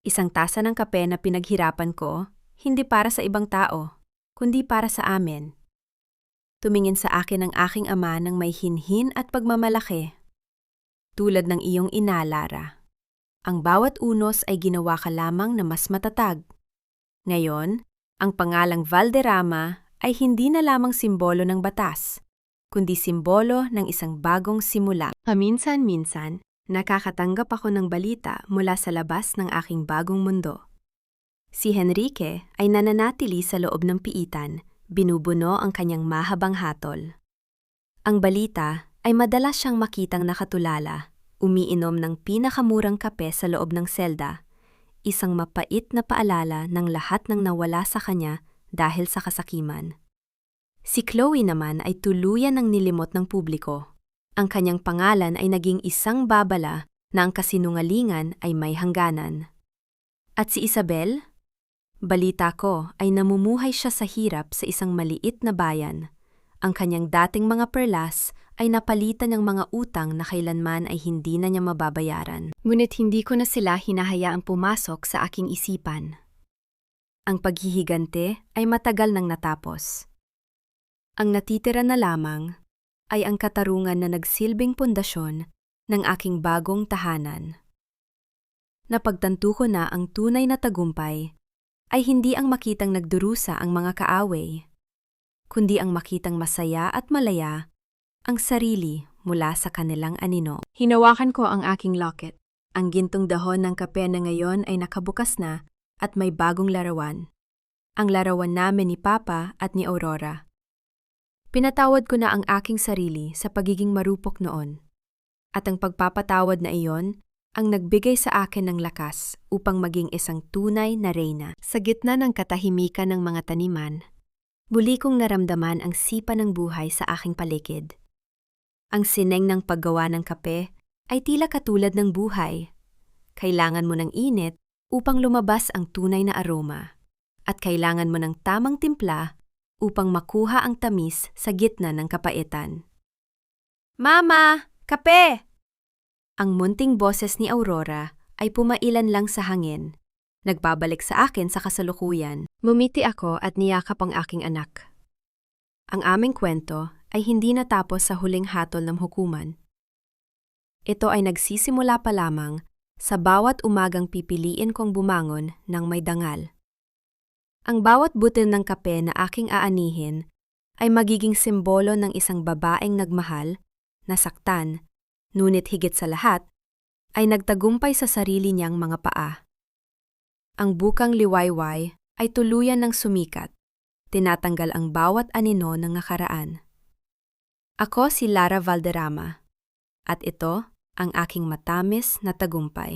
Isang tasa ng kape na pinaghirapan ko, hindi para sa ibang tao, kundi para sa amin. Tumingin sa akin ang aking ama ng may hinhin at pagmamalaki. Tulad ng iyong ina, Lara. Ang bawat unos ay ginawa ka lamang na mas matatag. Ngayon, ang pangalang Valderrama ay hindi na lamang simbolo ng batas, kundi simbolo ng isang bagong simula. Paminsan-minsan, nakakatanggap ako ng balita mula sa labas ng aking bagong mundo. Si Henrique ay nananatili sa loob ng piitan, binubuno ang kanyang mahabang hatol. Ang balita ay madalas siyang makitang nakatulala, umiinom ng pinakamurang kape sa loob ng selda, isang mapait na paalala ng lahat ng nawala sa kanya dahil sa kasakiman. Si Chloe naman ay tuluyan ng nilimot ng publiko. Ang kanyang pangalan ay naging isang babala na ang kasinungalingan ay may hangganan. At si Isabel? Balita ko ay namumuhay siya sa hirap sa isang maliit na bayan. Ang kanyang dating mga perlas ay napalitan ng mga utang na kailanman ay hindi na niya mababayaran. Ngunit hindi ko na sila hinahayaang pumasok sa aking isipan. Ang paghihigante ay matagal nang natapos. Ang natitira na lamang ay ang katarungan na nagsilbing pundasyon ng aking bagong tahanan. Napagtanto ko na ang tunay na tagumpay ay hindi ang makitang nagdurusa ang mga kaaway, kundi ang makitang masaya at malaya ang sarili mula sa kanilang anino. Hinawakan ko ang aking locket. Ang gintong dahon ng kape na ngayon ay nakabukas na at may bagong larawan. Ang larawan namin ni Papa at ni Aurora. Pinatawad ko na ang aking sarili sa pagiging marupok noon. At ang pagpapatawad na iyon ang nagbigay sa akin ng lakas upang maging isang tunay na reyna. Sa gitna ng katahimikan ng mga taniman, muli kong naramdaman ang sipa ng buhay sa aking paligid. Ang sineng ng paggawa ng kape ay tila katulad ng buhay. Kailangan mo ng init upang lumabas ang tunay na aroma. At kailangan mo ng tamang timpla upang makuha ang tamis sa gitna ng kapaitan. Mama! Kape! Ang munting boses ni Aurora ay pumailan lang sa hangin. Nagbabalik sa akin sa kasalukuyan. Mumiti ako at niyakap ang aking anak. Ang aming kwento ay hindi natapos sa huling hatol ng hukuman. Ito ay nagsisimula pa lamang sa bawat umagang pipiliin kong bumangon ng may dangal. Ang bawat butil ng kape na aking aanihin ay magiging simbolo ng isang babaeng nagmahal, nasaktan, ngunit higit sa lahat, ay nagtagumpay sa sarili niyang mga paa. Ang bukang liwayway ay tuluyan ng sumikat, tinatanggal ang bawat anino ng nakaraan. Ako si Lara Valderrama, at ito ang aking matamis na tagumpay.